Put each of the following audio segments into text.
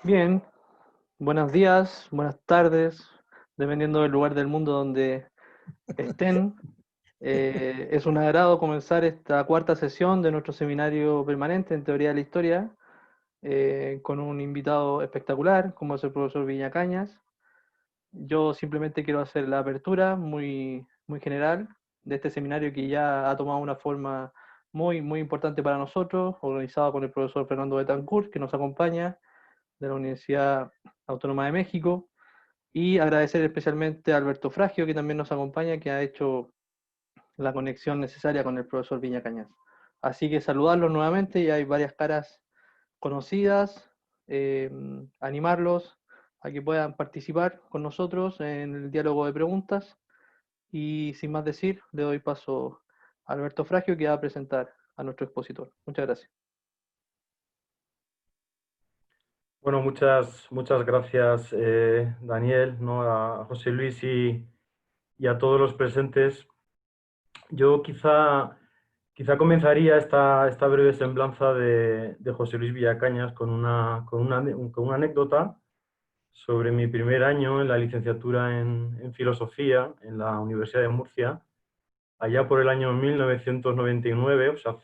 Bien, buenos días, buenas tardes, dependiendo del lugar del mundo donde estén. Es un agrado comenzar esta cuarta sesión de nuestro seminario permanente en Teoría de la Historia, con un invitado espectacular, como es el profesor Viñacañas. Yo simplemente quiero hacer la apertura muy general de este seminario que ya ha tomado una forma muy importante para nosotros, organizado con el profesor Fernando Betancourt, que nos acompaña de la Universidad Autónoma de México. Y agradecer especialmente a Alberto Fragio, que también nos acompaña, que ha hecho la conexión necesaria con el profesor Viña Cañas. Así que saludarlos nuevamente, y hay varias caras conocidas, eh, animarlos a que puedan participar con nosotros en el diálogo de preguntas. Y sin más decir, le doy paso a Alberto Fragio, que va a presentar a nuestro expositor. Muchas gracias. Bueno, muchas gracias, Daniel, ¿no? A José Luis y a todos los presentes. Yo quizá comenzaría esta breve semblanza de José Luis Villacañas con una anécdota sobre mi primer año en la licenciatura en Filosofía en la Universidad de Murcia, allá por el año 1999, o sea,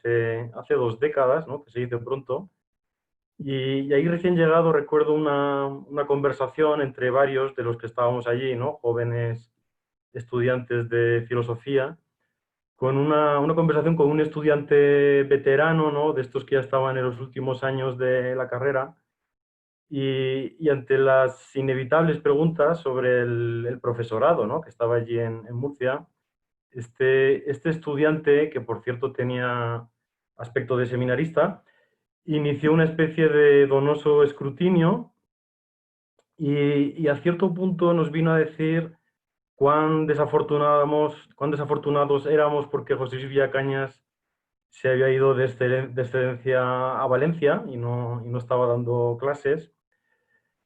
hace 2 décadas, ¿no? Que se dice pronto. Y ahí recién llegado recuerdo una conversación entre varios de los que estábamos allí, ¿no? Jóvenes estudiantes de filosofía, con una conversación con un estudiante veterano, ¿no? De estos que ya estaban en los últimos años de la carrera, y ante las inevitables preguntas sobre el profesorado, ¿no? Que estaba allí en Murcia, este estudiante, que por cierto tenía aspecto de seminarista, inició una especie de donoso escrutinio y a cierto punto nos vino a decir cuán desafortunados éramos porque José Luis Villacañas se había ido de excedencia a Valencia y no estaba dando clases.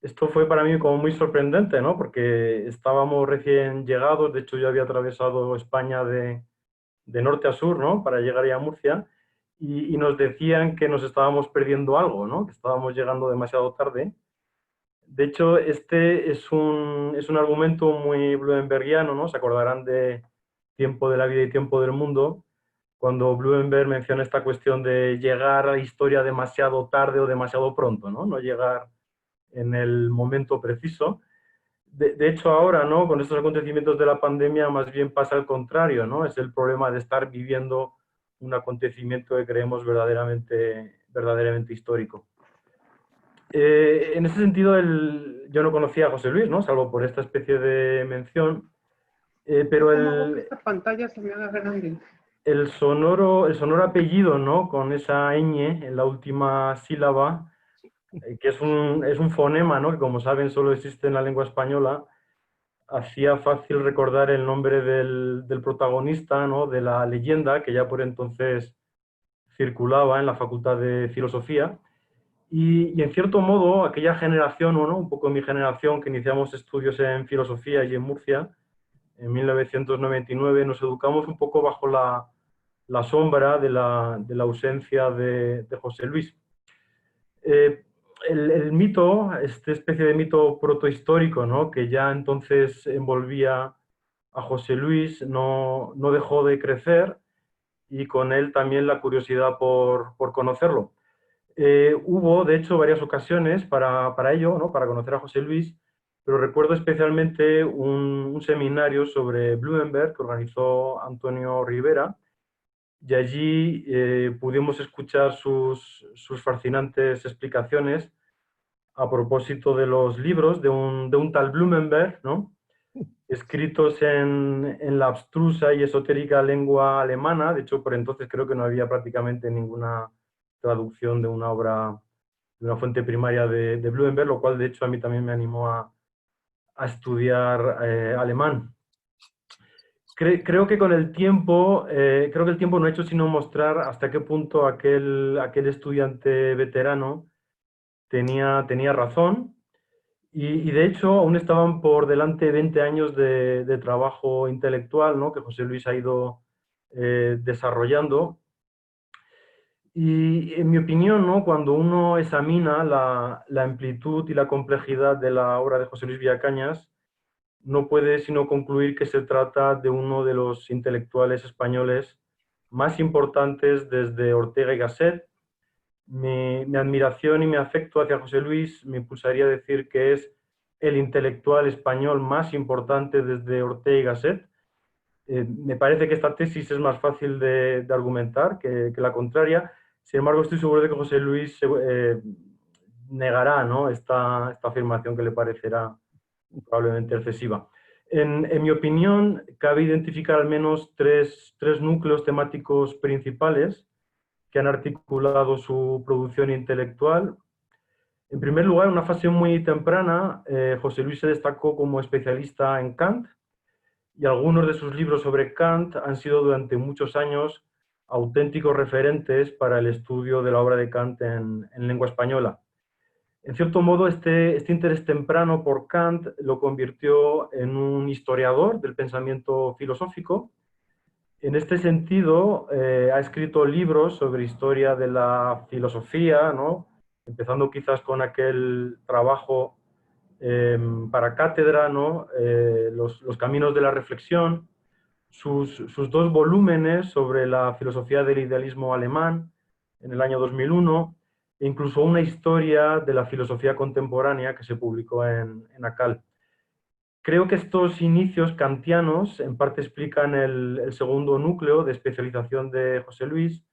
Esto fue para mí como muy sorprendente, ¿no? Porque estábamos recién llegados, de hecho yo había atravesado España de norte a sur, ¿no? Para llegar ya a Murcia, y nos decían que nos estábamos perdiendo algo, ¿no? Que estábamos llegando demasiado tarde. De hecho, este es un argumento muy Blumenbergiano, ¿no? Se acordarán de Tiempo de la vida y tiempo del mundo, cuando Blumenberg menciona esta cuestión de llegar a la historia demasiado tarde o demasiado pronto, ¿no? No llegar en el momento preciso. De hecho, ahora, ¿no? Con estos acontecimientos de la pandemia, más bien pasa al contrario, ¿no? Es el problema de estar viviendo un acontecimiento que creemos verdaderamente histórico. En ese sentido, yo no conocía a José Luis, ¿no? Salvo por esta especie de mención, pero ¿Cómo hago que esta pantalla se me haga grande? el sonoro apellido, ¿no? Con esa ñ en la última sílaba, que es un fonema, ¿no? Que como saben solo existe en la lengua española, hacía fácil recordar el nombre del protagonista, ¿no? De la leyenda que ya por entonces circulaba en la Facultad de Filosofía. Y en cierto modo, aquella generación, o no, un poco mi generación, que iniciamos estudios en filosofía y en Murcia, en 1999, nos educamos un poco bajo la sombra de la ausencia de José Luis. Eh, el mito, esta especie de mito protohistórico, ¿no? Que ya entonces envolvía a José Luis, no dejó de crecer, y con él también la curiosidad por conocerlo. Hubo, de hecho, varias ocasiones para ello, ¿no? Para conocer a José Luis, pero recuerdo especialmente un seminario sobre Blumenberg que organizó Antonio Rivera, y allí pudimos escuchar sus fascinantes explicaciones a propósito de los libros de un tal Blumenberg, ¿no? Escritos en la abstrusa y esotérica lengua alemana. De hecho, por entonces creo que no había prácticamente ninguna traducción de una obra, de una fuente primaria de Blumenberg, lo cual de hecho a mí también me animó a estudiar alemán. Creo que con el tiempo, creo que el tiempo no ha hecho sino mostrar hasta qué punto aquel estudiante veterano tenía razón, y de hecho aún estaban por delante 20 años de trabajo intelectual, ¿no? Que José Luis ha ido desarrollando. Y en mi opinión, ¿no? Cuando uno examina la amplitud y la complejidad de la obra de José Luis Villacañas, no puede sino concluir que se trata de uno de los intelectuales españoles más importantes desde Ortega y Gasset. Mi admiración y mi afecto hacia José Luis me impulsaría a decir que es el intelectual español más importante desde Ortega y Gasset. Me parece que esta tesis es más fácil de argumentar que la contraria. Sin embargo, estoy seguro de que José Luis negará, ¿no? esta afirmación que le parecerá probablemente excesiva. En mi opinión, cabe identificar al menos tres núcleos temáticos principales que han articulado su producción intelectual. En primer lugar, en una fase muy temprana, José Luis se destacó como especialista en Kant, y algunos de sus libros sobre Kant han sido durante muchos años auténticos referentes para el estudio de la obra de Kant en lengua española. En cierto modo, este interés temprano por Kant lo convirtió en un historiador del pensamiento filosófico. En este sentido, ha escrito libros sobre historia de la filosofía, ¿no? Empezando quizás con aquel trabajo para cátedra, ¿no? Los caminos de la reflexión, sus dos volúmenes sobre la filosofía del idealismo alemán en el año 2001, e incluso una historia de la filosofía contemporánea que se publicó en ACAL. Creo que estos inicios kantianos en parte explican el segundo núcleo de especialización de José Luis,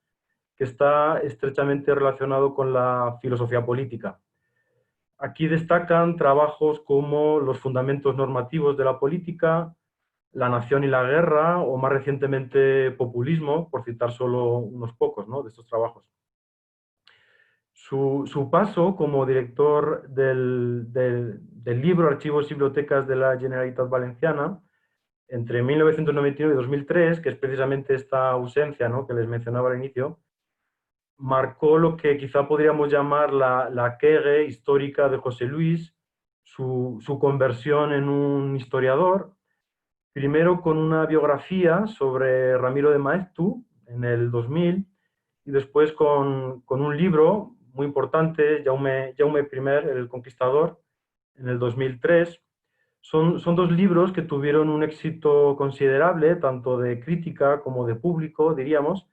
que está estrechamente relacionado con la filosofía política. Aquí destacan trabajos como Los fundamentos normativos de la política, La nación y la guerra, o más recientemente Populismo, por citar solo unos pocos, ¿no? de estos trabajos. Su paso como director del libro Archivos y Bibliotecas de la Generalitat Valenciana entre 1999 y 2003, que es precisamente esta ausencia, ¿no? que les mencionaba al inicio, marcó lo que quizá podríamos llamar la quiebre histórica de José Luis, su conversión en un historiador, primero con una biografía sobre Ramiro de Maeztu en el 2000, y después con un libro muy importante, Jaume I, el Conquistador, en el 2003. Son dos libros que tuvieron un éxito considerable, tanto de crítica como de público, diríamos,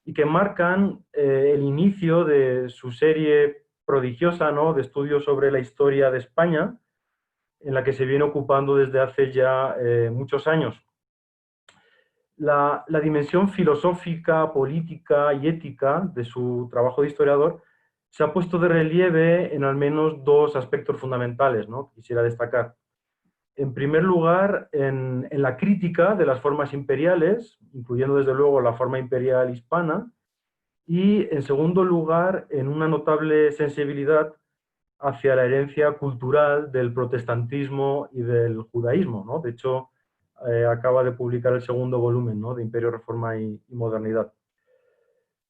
y que marcan el inicio de su serie prodigiosa, ¿no? de estudios sobre la historia de España, en la que se viene ocupando desde hace ya muchos años. La dimensión filosófica, política y ética de su trabajo de historiador se ha puesto de relieve en al menos dos aspectos fundamentales, ¿no? que quisiera destacar. En primer lugar, en la crítica de las formas imperiales, incluyendo desde luego la forma imperial hispana, y en segundo lugar, en una notable sensibilidad hacia la herencia cultural del protestantismo y del judaísmo, ¿no? De hecho, acaba de publicar el segundo volumen, ¿no? de Imperio, Reforma y Modernidad.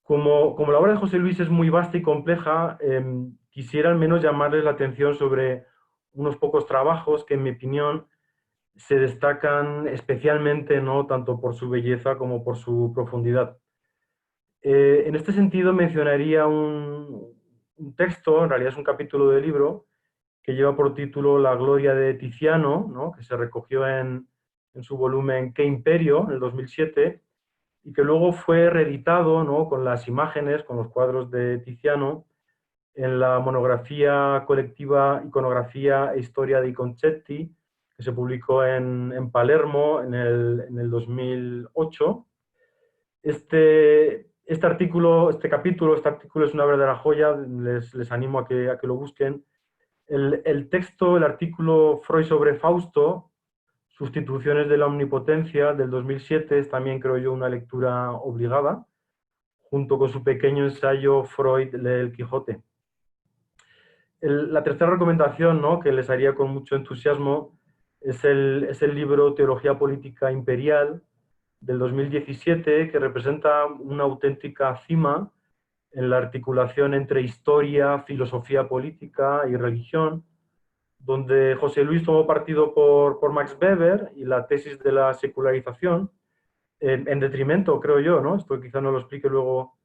Como la obra de José Luis es muy vasta y compleja, quisiera al menos llamarles la atención sobre unos pocos trabajos que, en mi opinión, se destacan especialmente, ¿no? tanto por su belleza como por su profundidad. En este sentido mencionaría un texto, en realidad es un capítulo del libro, que lleva por título La gloria de Tiziano, ¿no? que se recogió en su volumen ¿Qué imperio?, en el 2007, y que luego fue reeditado, ¿no? con las imágenes, con los cuadros de Tiziano, en la monografía colectiva Iconografía e Historia di Concetti, que se publicó en Palermo en el 2008. Este artículo es una verdadera joya, les animo a que lo busquen. El texto, el artículo Freud sobre Fausto, Sustituciones de la Omnipotencia, del 2007, es también, creo yo, una lectura obligada, junto con su pequeño ensayo Freud lee el Quijote. La tercera recomendación, ¿no? que les haría con mucho entusiasmo es el libro Teología Política Imperial, del 2017, que representa una auténtica cima en la articulación entre historia, filosofía política y religión, donde José Luis tomó partido por Max Weber y la tesis de la secularización, en detrimento, creo yo, ¿no? Esto quizá no lo explique luego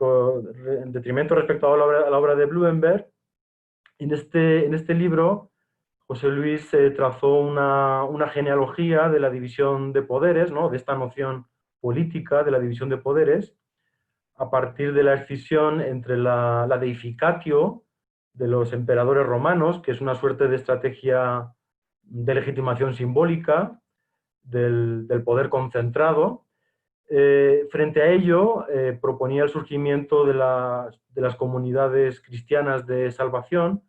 en detrimento respecto a la obra de Blumenberg. En este libro, José Luis trazó una genealogía de la división de poderes, ¿no? De esta noción política de la división de poderes, a partir de la escisión entre la deificatio de los emperadores romanos, que es una suerte de estrategia de legitimación simbólica del poder concentrado. Frente a ello, proponía el surgimiento de las comunidades cristianas de salvación,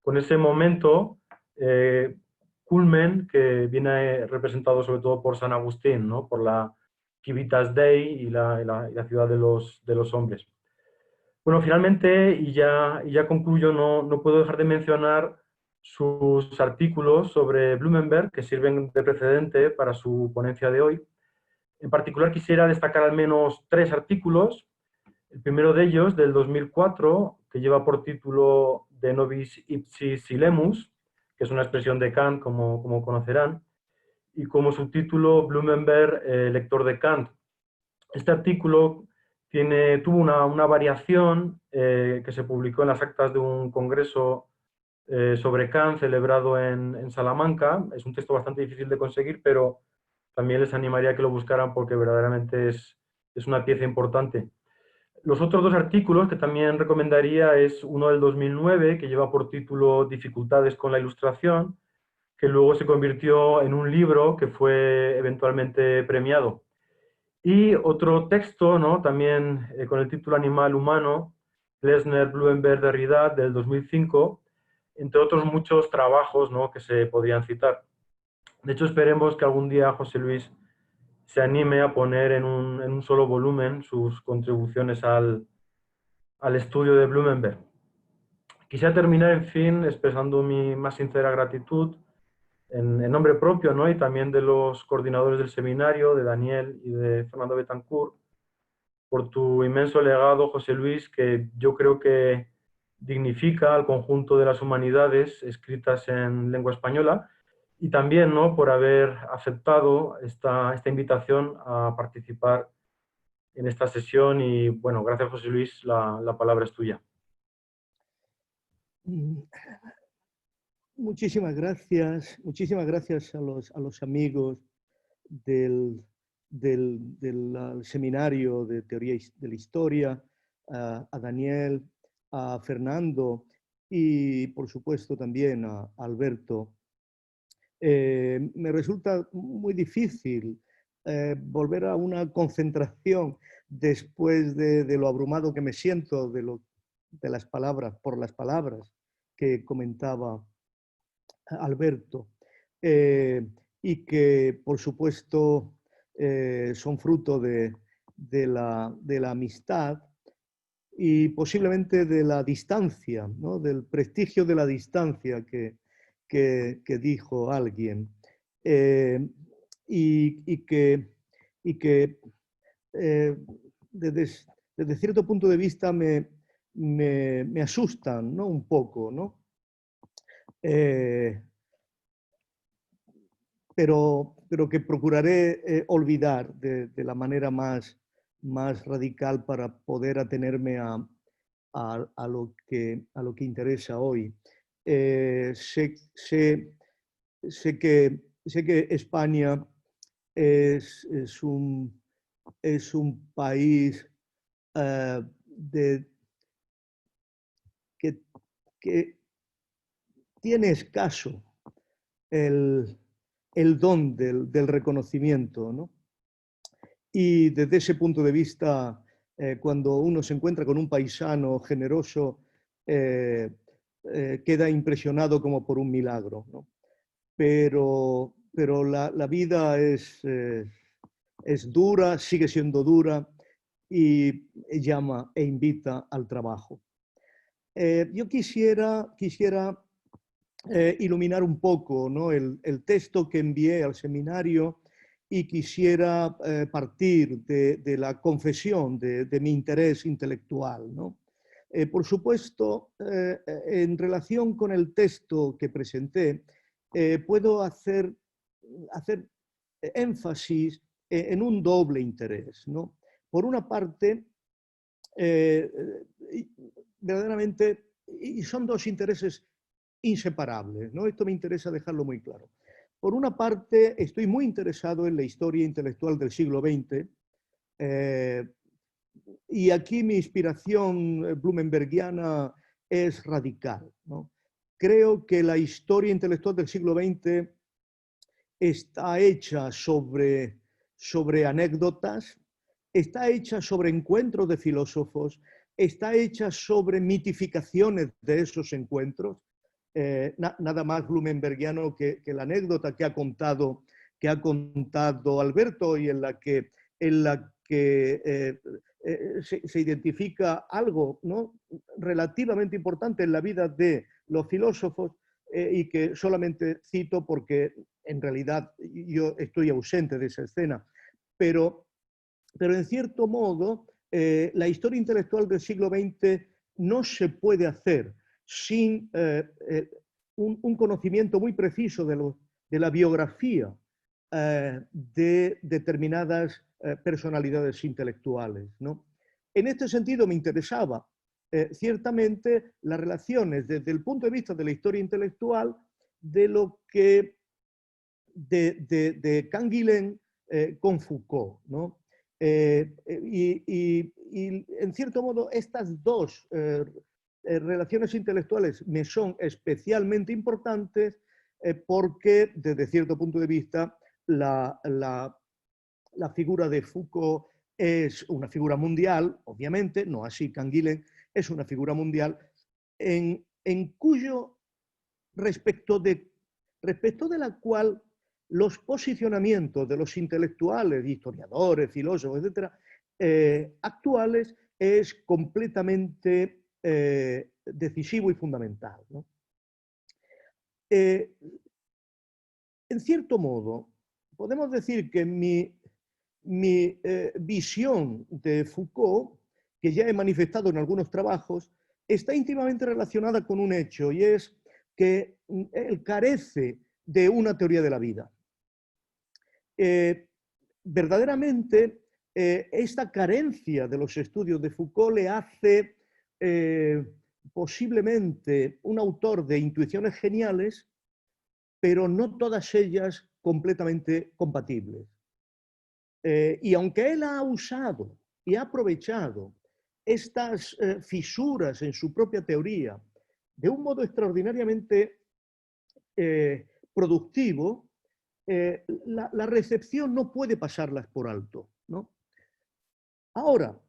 con ese momento culmen que viene representado sobre todo por San Agustín, ¿no? Por la Civitas Dei y la ciudad de los hombres. Bueno, finalmente, y ya concluyo, no puedo dejar de mencionar sus artículos sobre Blumenberg, que sirven de precedente para su ponencia de hoy. En particular, quisiera destacar al menos 3 artículos. El primero de ellos, del 2004, que lleva por título De Nobis Ipsi Silemus, que es una expresión de Kant, como conocerán, y como subtítulo Blumenberg, lector de Kant. Este artículo tuvo una variación que se publicó en las actas de un congreso sobre Kant celebrado en Salamanca. Es un texto bastante difícil de conseguir, pero también les animaría a que lo buscaran porque verdaderamente es una pieza importante. Los otros 2 artículos que también recomendaría es uno del 2009, que lleva por título Dificultades con la ilustración, que luego se convirtió en un libro que fue eventualmente premiado. Y otro texto, ¿no? También con el título Animal Humano, Plessner, Blumenberg, Derrida, del 2005, entre otros muchos trabajos, ¿no? Que se podrían citar. De hecho, esperemos que algún día José Luis se anime a poner en un solo volumen sus contribuciones al estudio de Blumenberg. Quisiera terminar, en fin, expresando mi más sincera gratitud en nombre propio, ¿no? Y también de los coordinadores del seminario, de Daniel y de Fernando Betancourt, por tu inmenso legado, José Luis, que yo creo que dignifica al conjunto de las humanidades escritas en lengua española, y también, ¿no? Por haber aceptado esta invitación a participar en esta sesión. Y bueno, gracias, José Luis, la palabra es tuya. Muchísimas gracias a los amigos del seminario de teoría de la historia, a Daniel, a Fernando y por supuesto también a Alberto. Me resulta muy difícil volver a una concentración después de lo abrumado que me siento por las palabras que comentaba Alberto, y que por supuesto son fruto de la amistad y posiblemente de la distancia, ¿no? Del prestigio de la distancia que dijo alguien, y que desde cierto punto de vista me asustan, ¿no? Un poco, ¿no? Pero que procuraré olvidar de la manera más radical para poder atenerme a lo que interesa hoy. Sé que España es un país que tiene escaso el don del reconocimiento, ¿no? Y desde ese punto de vista, cuando uno se encuentra con un paisano generoso, queda impresionado como por un milagro, ¿no? Pero la vida es dura, sigue siendo dura y llama e invita al trabajo. Yo quisiera iluminar un poco, ¿no? el texto que envié al seminario y quisiera partir de la confesión de mi interés intelectual, ¿no? Por supuesto, en relación con el texto que presenté, puedo hacer énfasis en un doble interés, ¿no? Por una parte, verdaderamente, y son dos intereses inseparables, ¿no? Esto me interesa dejarlo muy claro. Por una parte, estoy muy interesado en la historia intelectual del siglo XX, y aquí mi inspiración blumenbergiana es radical, ¿no? Creo que la historia intelectual del siglo XX está hecha sobre anécdotas, está hecha sobre encuentros de filósofos, está hecha sobre mitificaciones de esos encuentros. Nada más blumenbergiano que la anécdota que ha contado Alberto, y en la que se identifica algo, ¿no?, relativamente importante en la vida de los filósofos, y que solamente cito porque en realidad yo estoy ausente de esa escena. Pero en cierto modo, la historia intelectual del siglo XX no se puede hacer sin un conocimiento muy preciso de la biografía de determinadas personalidades intelectuales, ¿no? En este sentido me interesaba ciertamente las relaciones desde el punto de vista de la historia intelectual de lo que de Canguilhem con Foucault, ¿no? Y en cierto modo estas dos relaciones intelectuales me son especialmente importantes porque desde cierto punto de vista la figura de Foucault es una figura mundial, obviamente, no así Canguilhem, es una figura mundial en cuyo respecto de la cual los posicionamientos de los intelectuales, historiadores, filósofos, etcétera, actuales es completamente decisivo y fundamental, ¿no? En cierto modo, podemos decir que mi visión de Foucault, que ya he manifestado en algunos trabajos, está íntimamente relacionada con un hecho, y es que él carece de una teoría de la vida. Verdaderamente, esta carencia de los estudios de Foucault le hace posiblemente un autor de intuiciones geniales, pero no todas ellas completamente compatibles. Y aunque él ha usado y ha aprovechado estas fisuras en su propia teoría de un modo extraordinariamente productivo, la recepción no puede pasarlas por alto, ¿no? Ahora,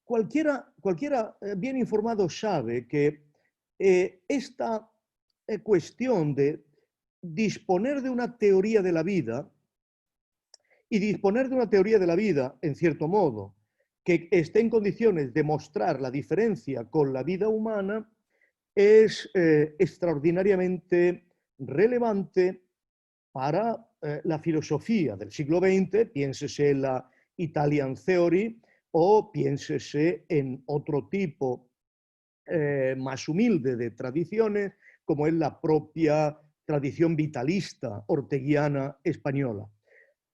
cualquiera bien informado sabe que esta cuestión de disponer de una teoría de la vida, y disponer de una teoría de la vida, en cierto modo, que esté en condiciones de mostrar la diferencia con la vida humana, es extraordinariamente relevante para la filosofía del siglo XX, piénsese en la Italian Theory o piénsese en otro tipo más humilde de tradiciones, como es la propia tradición vitalista orteguiana española.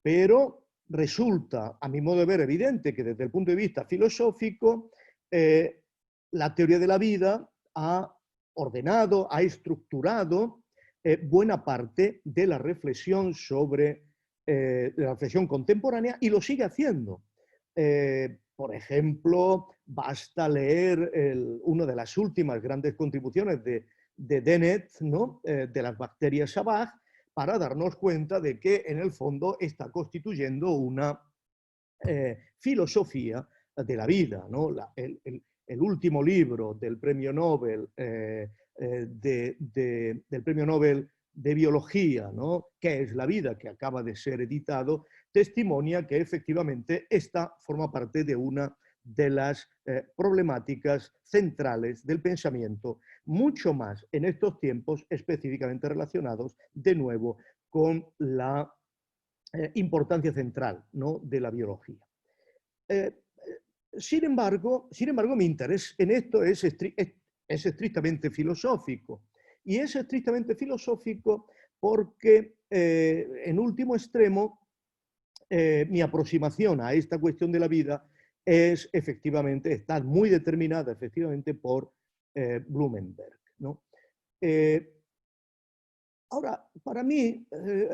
Pero resulta, a mi modo de ver, evidente que desde el punto de vista filosófico, la teoría de la vida ha ordenado, ha estructurado buena parte de la reflexión sobre la reflexión contemporánea, y lo sigue haciendo. Por ejemplo, basta leer una de las últimas grandes contribuciones de Dennett, ¿no?, de las bacterias Sabach, para darnos cuenta de que en el fondo está constituyendo una filosofía de la vida, ¿no? El último libro del premio Nobel, del premio Nobel de Biología, ¿no?, ¿Qué es la vida?, que acaba de ser editado, testimonia que efectivamente esta forma parte de una de las problemáticas centrales del pensamiento, mucho más en estos tiempos específicamente relacionados de nuevo con la importancia central, ¿no?, de la biología. Sin embargo, mi interés en esto es estrictamente filosófico, y es estrictamente filosófico porque en último extremo mi aproximación a esta cuestión de la vida es efectivamente, está muy determinada efectivamente por Blumenberg, ¿no? Ahora, para mí,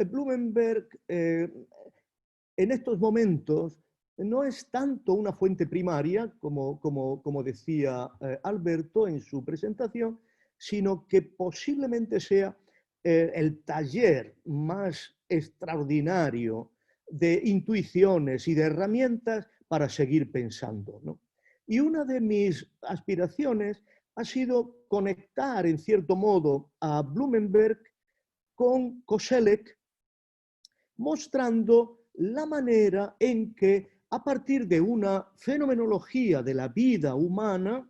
Blumenberg en estos momentos no es tanto una fuente primaria, como decía Alberto en su presentación, sino que posiblemente sea el taller más extraordinario de intuiciones y de herramientas para seguir pensando, ¿no? Y una de mis aspiraciones ha sido conectar, en cierto modo, a Blumenberg con Koselleck, mostrando la manera en que, a partir de una fenomenología de la vida humana,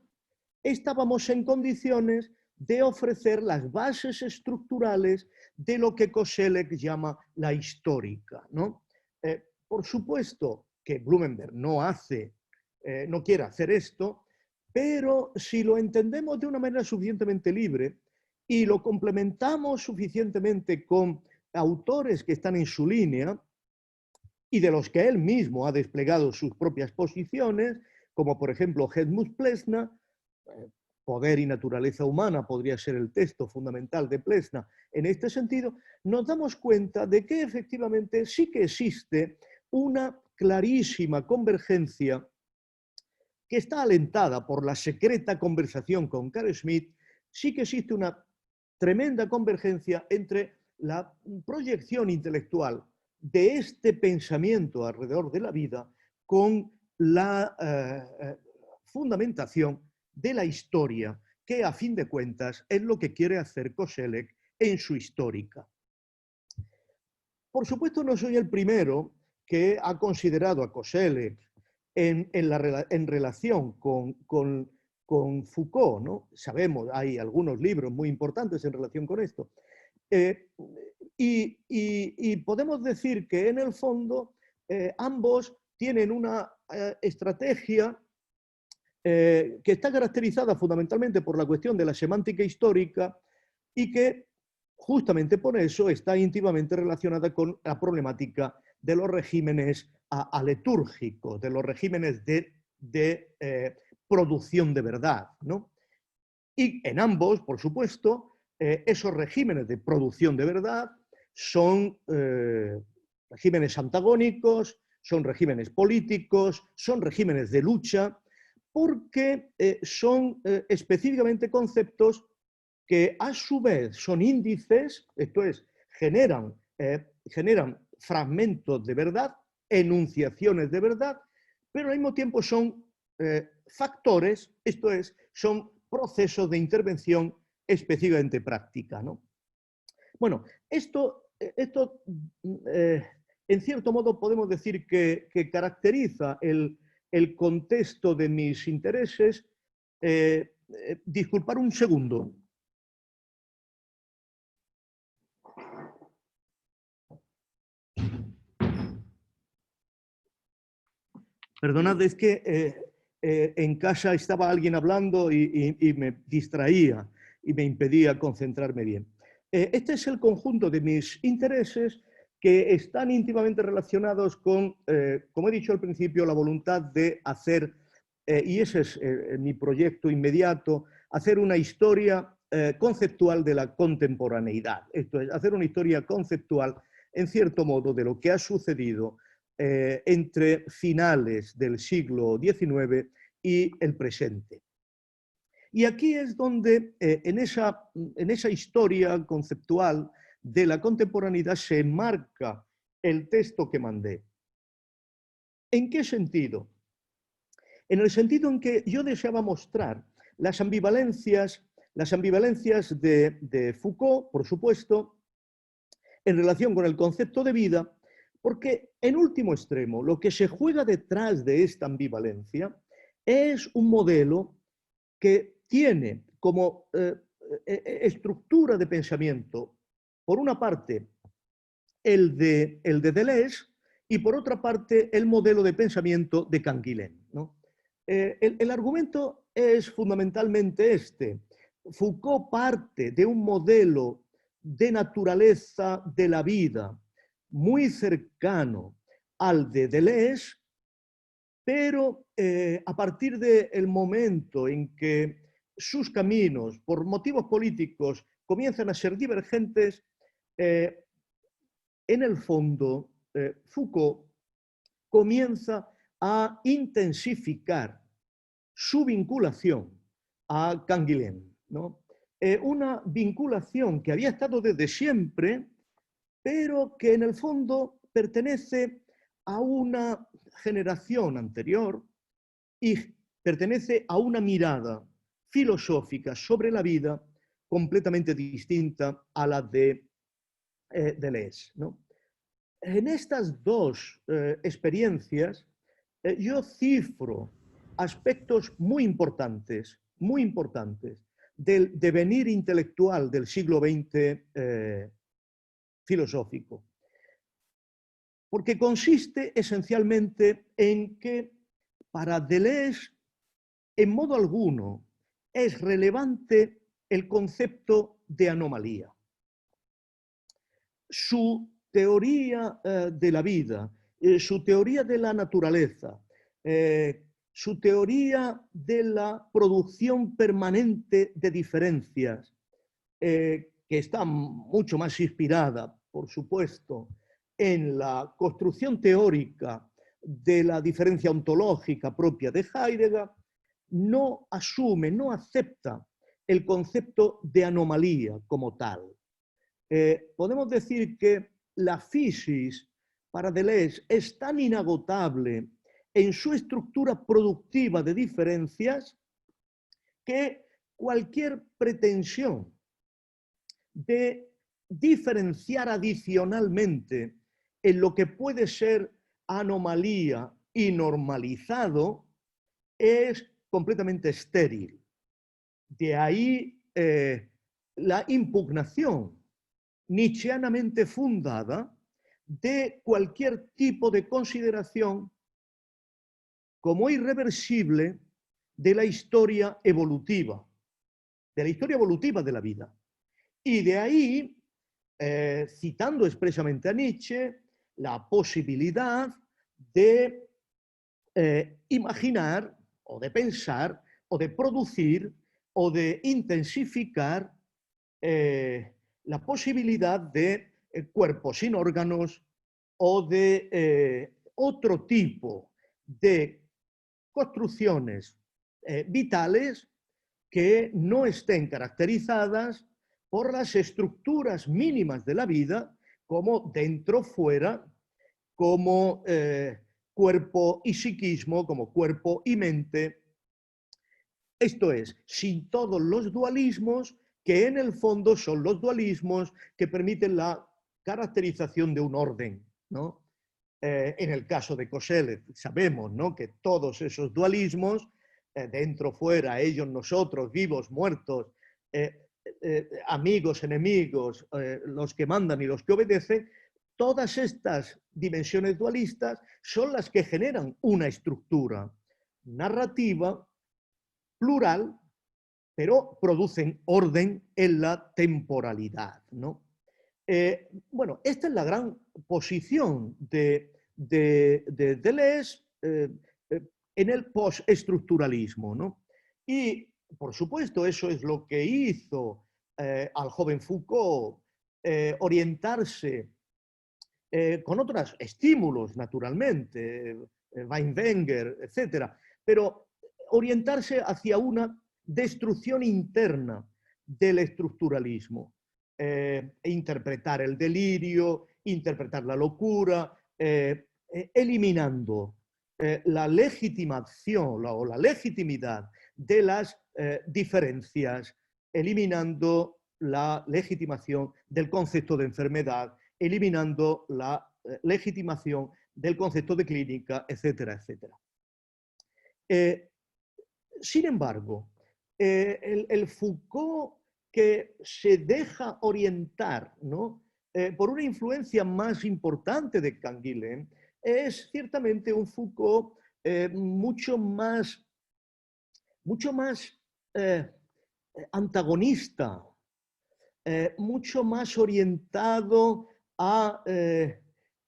estábamos en condiciones de ofrecer las bases estructurales de lo que Koselleck llama la histórica, ¿no? Por supuesto que Blumenberg no quiere hacer esto, pero si lo entendemos de una manera suficientemente libre y lo complementamos suficientemente con autores que están en su línea y de los que él mismo ha desplegado sus propias posiciones, como por ejemplo Helmut Plessner, Poder y naturaleza humana podría ser el texto fundamental de Plessner en este sentido, nos damos cuenta de que efectivamente sí que existe una clarísima convergencia que está alentada por la secreta conversación con Carl Schmitt, sí que existe una tremenda convergencia entre la proyección intelectual de este pensamiento alrededor de la vida con la fundamentación de la historia, que a fin de cuentas es lo que quiere hacer Koselleck en su histórica. Por supuesto, no soy el primero que ha considerado a Koselleck en relación con Foucault, ¿no? Sabemos, hay algunos libros muy importantes en relación con esto. Y podemos decir que en el fondo ambos tienen una estrategia que está caracterizada fundamentalmente por la cuestión de la semántica histórica y que justamente por eso está íntimamente relacionada con la problemática de los regímenes aletúrgicos, de los regímenes de producción de verdad, ¿no? Y en ambos, por supuesto, esos regímenes de producción de verdad son regímenes antagónicos, son regímenes políticos, son regímenes de lucha, porque son específicamente conceptos que a su vez son índices, esto es, generan fragmentos de verdad, enunciaciones de verdad, pero al mismo tiempo son factores, esto es, son procesos de intervención específicamente práctica, ¿no? Bueno, esto en cierto modo podemos decir que caracteriza el contexto de mis intereses. Disculpar un segundo. Perdonad, es que en casa estaba alguien hablando y me distraía y me impedía concentrarme bien. Este es el conjunto de mis intereses que están íntimamente relacionados con, como he dicho al principio, la voluntad de hacer, y ese es mi proyecto inmediato, hacer una historia conceptual de la contemporaneidad. Esto es, hacer una historia conceptual, en cierto modo, de lo que ha sucedido entre finales del siglo XIX y el presente. Y aquí es donde, en esa historia conceptual de la contemporaneidad, se enmarca el texto que mandé. ¿En qué sentido? En el sentido en que yo deseaba mostrar las ambivalencias de Foucault, por supuesto, en relación con el concepto de vida, porque en último extremo lo que se juega detrás de esta ambivalencia es un modelo que tiene como estructura de pensamiento, por una parte, el de Deleuze y por otra parte el modelo de pensamiento de Canguilhem, ¿no? El argumento es fundamentalmente este. Foucault parte de un modelo de naturaleza de la vida muy cercano al de Deleuze, pero a partir del momento en que sus caminos, por motivos políticos, comienzan a ser divergentes, en el fondo, Foucault comienza a intensificar su vinculación a Canguilhem, ¿no? Una vinculación que había estado desde siempre, pero que en el fondo pertenece a una generación anterior y pertenece a una mirada filosófica sobre la vida completamente distinta a la de Deleuze, ¿no? En estas dos experiencias yo cifro aspectos muy importantes del devenir intelectual del siglo XX filosófico. Porque consiste esencialmente en que para Deleuze, en modo alguno, es relevante el concepto de anomalía. Su teoría de la vida, su teoría de la naturaleza, su teoría de la producción permanente de diferencias, que está mucho más inspirada, por supuesto, en la construcción teórica de la diferencia ontológica propia de Heidegger, no asume, no acepta el concepto de anomalía como tal. Podemos decir que la physis para Deleuze es tan inagotable en su estructura productiva de diferencias que cualquier pretensión de diferenciar adicionalmente en lo que puede ser anomalía y normalizado es completamente estéril. De ahí la impugnación nietzscheanamente fundada de cualquier tipo de consideración como irreversible de la historia evolutiva, de la vida. Y de ahí, citando expresamente a Nietzsche, la posibilidad de imaginar o de pensar o de producir o de intensificar la posibilidad de cuerpos sin órganos o de otro tipo de construcciones vitales que no estén caracterizadas por las estructuras mínimas de la vida, como dentro, fuera, como cuerpo y psiquismo, como cuerpo y mente. Esto es, sin todos los dualismos que en el fondo son los dualismos que permiten la caracterización de un orden, ¿no? En el caso de Kosellev sabemos, ¿no?, que todos esos dualismos, dentro, fuera, ellos, nosotros, vivos, muertos, amigos, enemigos, los que mandan y los que obedecen, todas estas dimensiones dualistas son las que generan una estructura narrativa plural, pero producen orden en la temporalidad, ¿no? Bueno, esta es la gran posición de Deleuze en el postestructuralismo, ¿no? Y, por supuesto, eso es lo que hizo al joven Foucault orientarse con otros estímulos, naturalmente, Weinwenger, etc., pero orientarse hacia una destrucción interna del estructuralismo. Interpretar el delirio, interpretar la locura, eliminando la legitimación o la legitimidad de las diferencias, eliminando la legitimación del concepto de enfermedad, eliminando la legitimación del concepto de clínica, etcétera, etcétera. Sin embargo, el Foucault que se deja orientar, ¿no?, por una influencia más importante de Canguilhem es ciertamente un Foucault mucho más antagonista, mucho más orientado a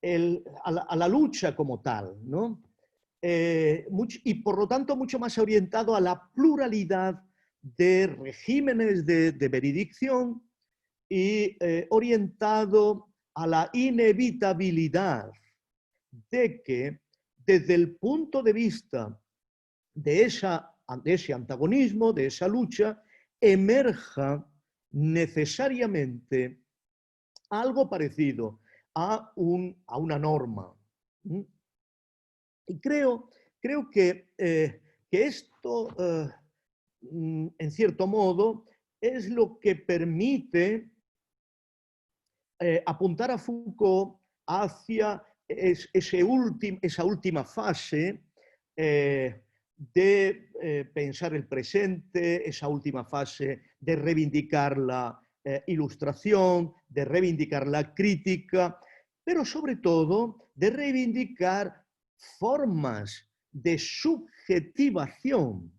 la lucha como tal, ¿no? y por lo tanto mucho más orientado a la pluralidad de regímenes de veredicción y orientado a la inevitabilidad de que desde el punto de vista de ese antagonismo, de esa lucha, emerja necesariamente algo parecido a una norma. Y creo que esto, en cierto modo, es lo que permite apuntar a Foucault hacia esa última fase de pensar el presente, esa última fase de reivindicar la ilustración, de reivindicar la crítica, pero sobre todo de reivindicar formas de subjetivación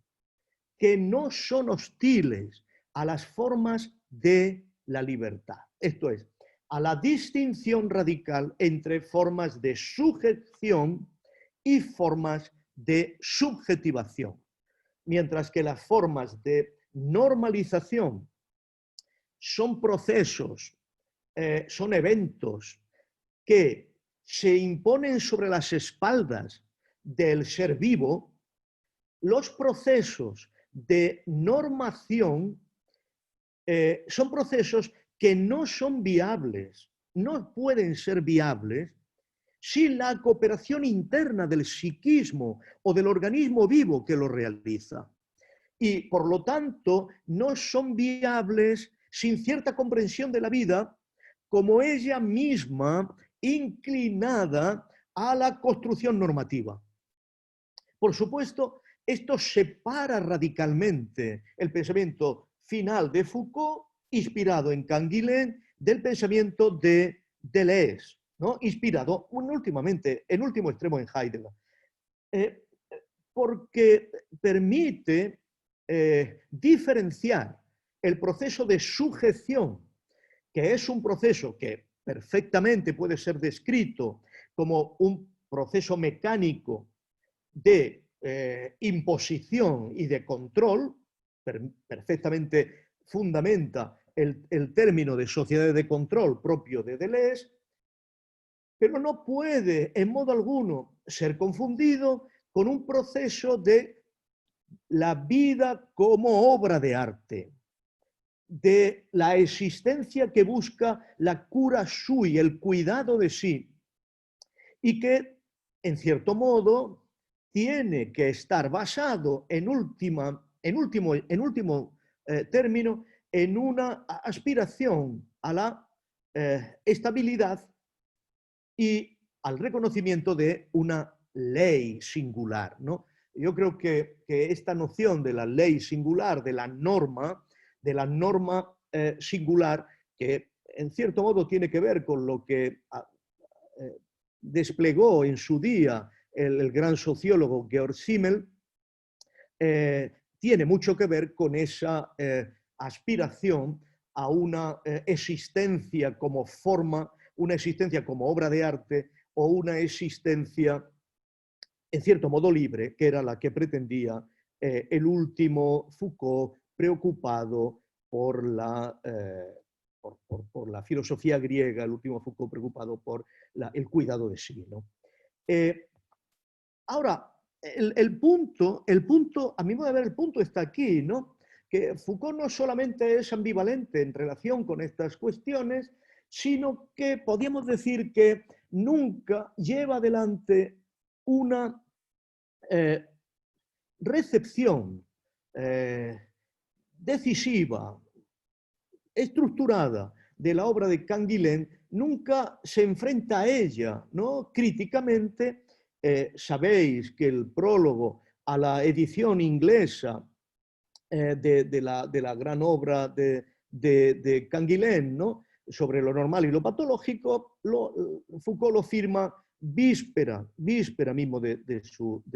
que no son hostiles a las formas de la libertad. Esto es, a la distinción radical entre formas de sujeción y formas de subjetivación. Mientras que las formas de normalización son procesos, son eventos que se imponen sobre las espaldas del ser vivo, los procesos de normación son procesos que no son viables, no pueden ser viables sin la cooperación interna del psiquismo o del organismo vivo que lo realiza. Y por lo tanto no son viables sin cierta comprensión de la vida como ella misma inclinada a la construcción normativa. Por supuesto, esto separa radicalmente el pensamiento final de Foucault, inspirado en Canguilhem, del pensamiento de Deleuze, ¿no? Inspirado últimamente, en último extremo, en Heidegger. Porque permite diferenciar el proceso de sujeción, que es un proceso que perfectamente puede ser descrito como un proceso mecánico de imposición y de control, perfectamente fundamenta el término de sociedad de control propio de Deleuze, pero no puede en modo alguno ser confundido con un proceso de la vida como obra de arte, de la existencia que busca la cura sui, el cuidado de sí, y que, en cierto modo, tiene que estar basado en último término en una aspiración a la estabilidad y al reconocimiento de una ley singular, ¿no? Yo creo que esta noción de la ley singular, de la norma singular, que en cierto modo tiene que ver con lo que desplegó en su día el gran sociólogo Georg Simmel, tiene mucho que ver con esa aspiración a una existencia como forma, una existencia como obra de arte o una existencia en cierto modo libre, que era la que pretendía el último Foucault, preocupado por la filosofía griega, el último Foucault preocupado por el cuidado de sí, ¿no? Ahora, el punto, a mi modo de ver, el punto está aquí, ¿no? Que Foucault no solamente es ambivalente en relación con estas cuestiones, sino que podríamos decir que nunca lleva adelante una recepción decisiva, estructurada de la obra de Canguilhem, nunca se enfrenta a ella, ¿no? Críticamente. Sabéis que el prólogo a la edición inglesa de la gran obra de Canguilhem, ¿no? Sobre lo normal y lo patológico, Foucault lo firma víspera mismo de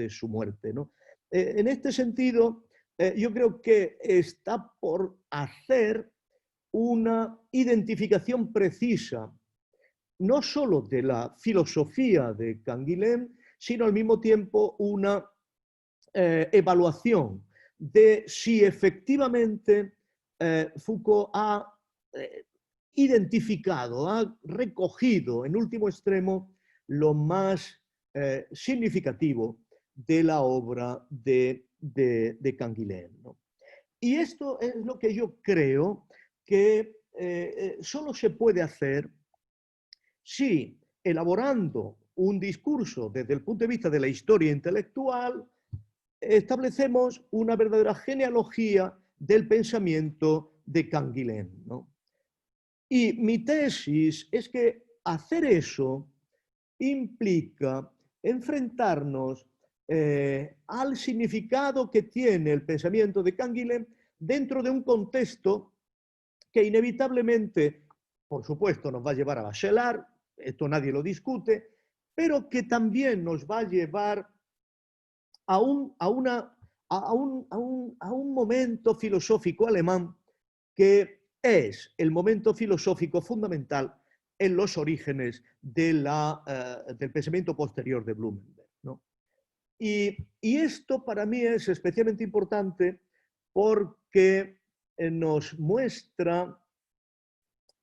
su muerte, ¿no? En este sentido, yo creo que está por hacer una identificación precisa, no solo de la filosofía de Canguilhem, sino al mismo tiempo una evaluación de si efectivamente Foucault ha identificado, ha recogido en último extremo lo más significativo de la obra de Canguilhem, ¿no? Y esto es lo que yo creo que solo se puede hacer si, elaborando un discurso desde el punto de vista de la historia intelectual, establecemos una verdadera genealogía del pensamiento de Canguilhem, ¿no? Y mi tesis es que hacer eso implica enfrentarnos al significado que tiene el pensamiento de Canguilhem dentro de un contexto que inevitablemente, por supuesto, nos va a llevar a Bachelard, esto nadie lo discute, pero que también nos va a llevar a un momento filosófico alemán que es el momento filosófico fundamental en los orígenes del pensamiento posterior de Blumenberg, ¿no? Y esto para mí es especialmente importante porque nos muestra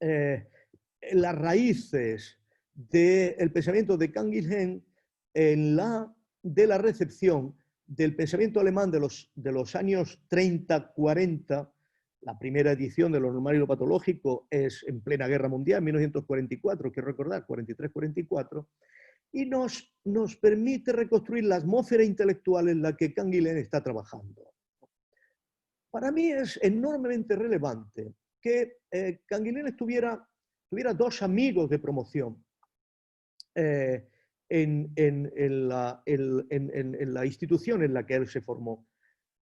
las raíces del pensamiento de Canguilhem de la recepción del pensamiento alemán de los años 30-40. La primera edición de lo normal y lo patológico es en plena Guerra Mundial, 1944, quiero recordar, 43-44, y nos permite reconstruir la atmósfera intelectual en la que Canguilhem está trabajando. Para mí es enormemente relevante que Canguilhem tuviera dos amigos de promoción en la institución en la que él se formó,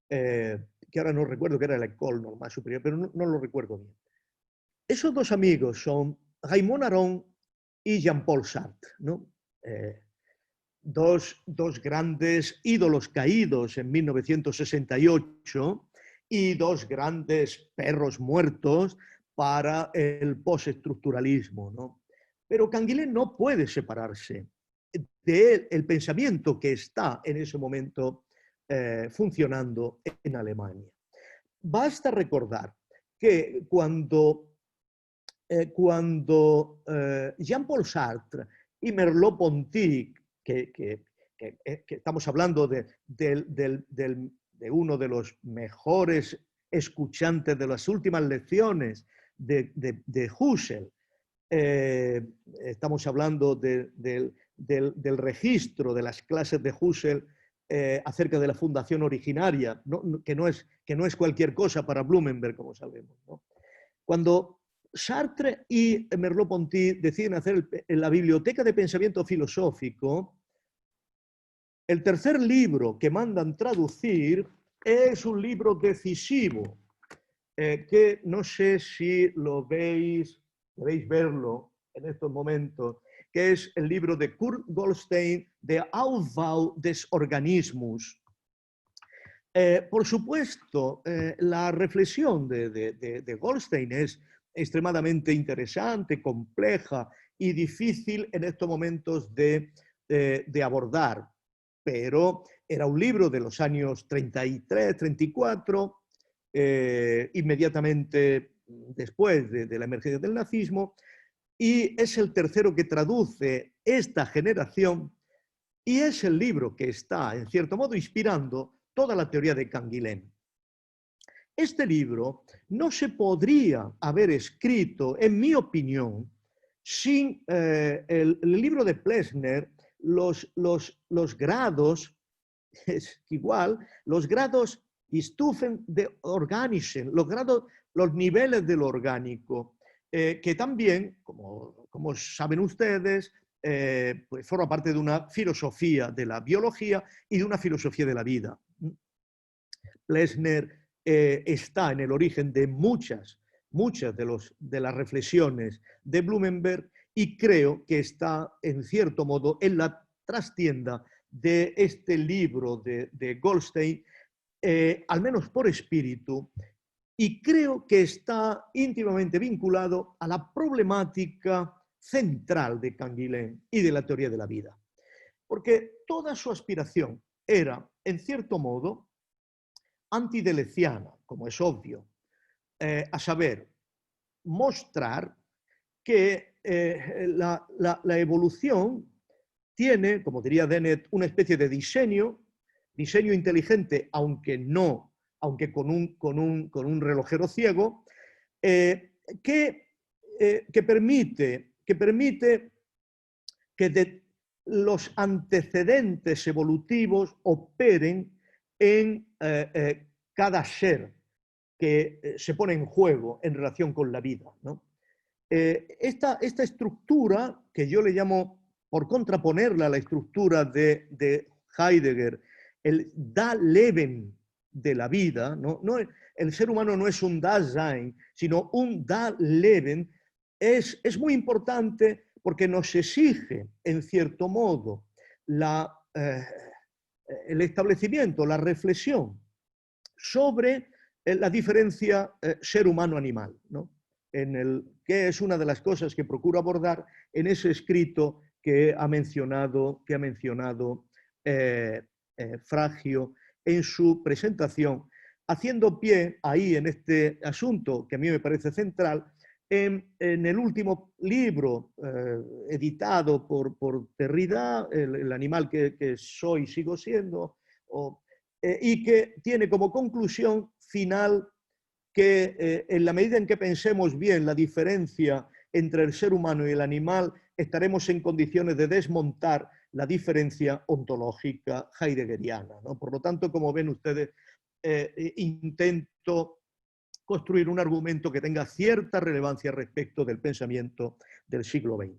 que ahora no recuerdo, que era la École Normale Supérieure, pero no lo recuerdo bien. Esos dos amigos son Raymond Aron y Jean-Paul Sartre, ¿no? Dos grandes ídolos caídos en 1968 y dos grandes perros muertos para el postestructuralismo, ¿no? Pero Canguilhem no puede separarse del pensamiento que está en ese momento funcionando en Alemania. Basta recordar que cuando Jean-Paul Sartre y Merleau-Ponty, que estamos hablando de uno de los mejores escuchantes de las últimas lecciones de Husserl, estamos hablando del registro de las clases de Husserl acerca de la fundación originaria, ¿no? que no es cualquier cosa para Blumenberg, como sabemos, ¿no? Cuando Sartre y Merleau-Ponty deciden hacer la biblioteca de pensamiento filosófico, el tercer libro que mandan traducir es un libro decisivo, que no sé si lo debéis verlo en estos momentos, que es el libro de Kurt Goldstein, de Aufbau des Organismus. Por supuesto, la reflexión de Goldstein es extremadamente interesante, compleja y difícil en estos momentos de abordar, pero era un libro de los años 33, 34, inmediatamente después de la emergencia del nazismo, y es el tercero que traduce esta generación, y es el libro que está, en cierto modo, inspirando toda la teoría de Canguilhem. Este libro no se podría haber escrito, en mi opinión, sin el libro de Plessner, los grados, es igual, los grados Stufen de Organischen, los niveles de lo orgánico, que también, como saben ustedes, pues forma parte de una filosofía de la biología y de una filosofía de la vida. Plessner está en el origen de muchas de las reflexiones de Blumenberg, y creo que está, en cierto modo, en la trastienda de este libro de Goldstein, al menos por espíritu, y creo que está íntimamente vinculado a la problemática central de Canguilhem y de la teoría de la vida. porque toda su aspiración era, en cierto modo, antideleciana, como es obvio, a saber, mostrar que la evolución tiene, como diría Dennett, una especie de diseño inteligente, aunque con un relojero ciego, que permite que los antecedentes evolutivos operen en cada ser que se pone en juego en relación con la vida, ¿no? Esta estructura, que yo le llamo, por contraponerla a la estructura de Heidegger, el Da-Leben de la vida, ¿no? El ser humano no es un Dasein, sino un Da-Leben, es muy importante porque nos exige, en cierto modo, el establecimiento, la reflexión sobre la diferencia ser humano-animal, ¿no? Que es una de las cosas que procuro abordar en ese escrito que ha mencionado Fragio en su presentación, haciendo pie ahí en este asunto que a mí me parece central, en el último libro editado por Derrida, el animal que soy, sigo siendo, y que tiene como conclusión final que en la medida en que pensemos bien la diferencia entre el ser humano y el animal, estaremos en condiciones de desmontar la diferencia ontológica heideggeriana, ¿no? Por lo tanto, como ven ustedes, intento construir un argumento que tenga cierta relevancia respecto del pensamiento del siglo XX.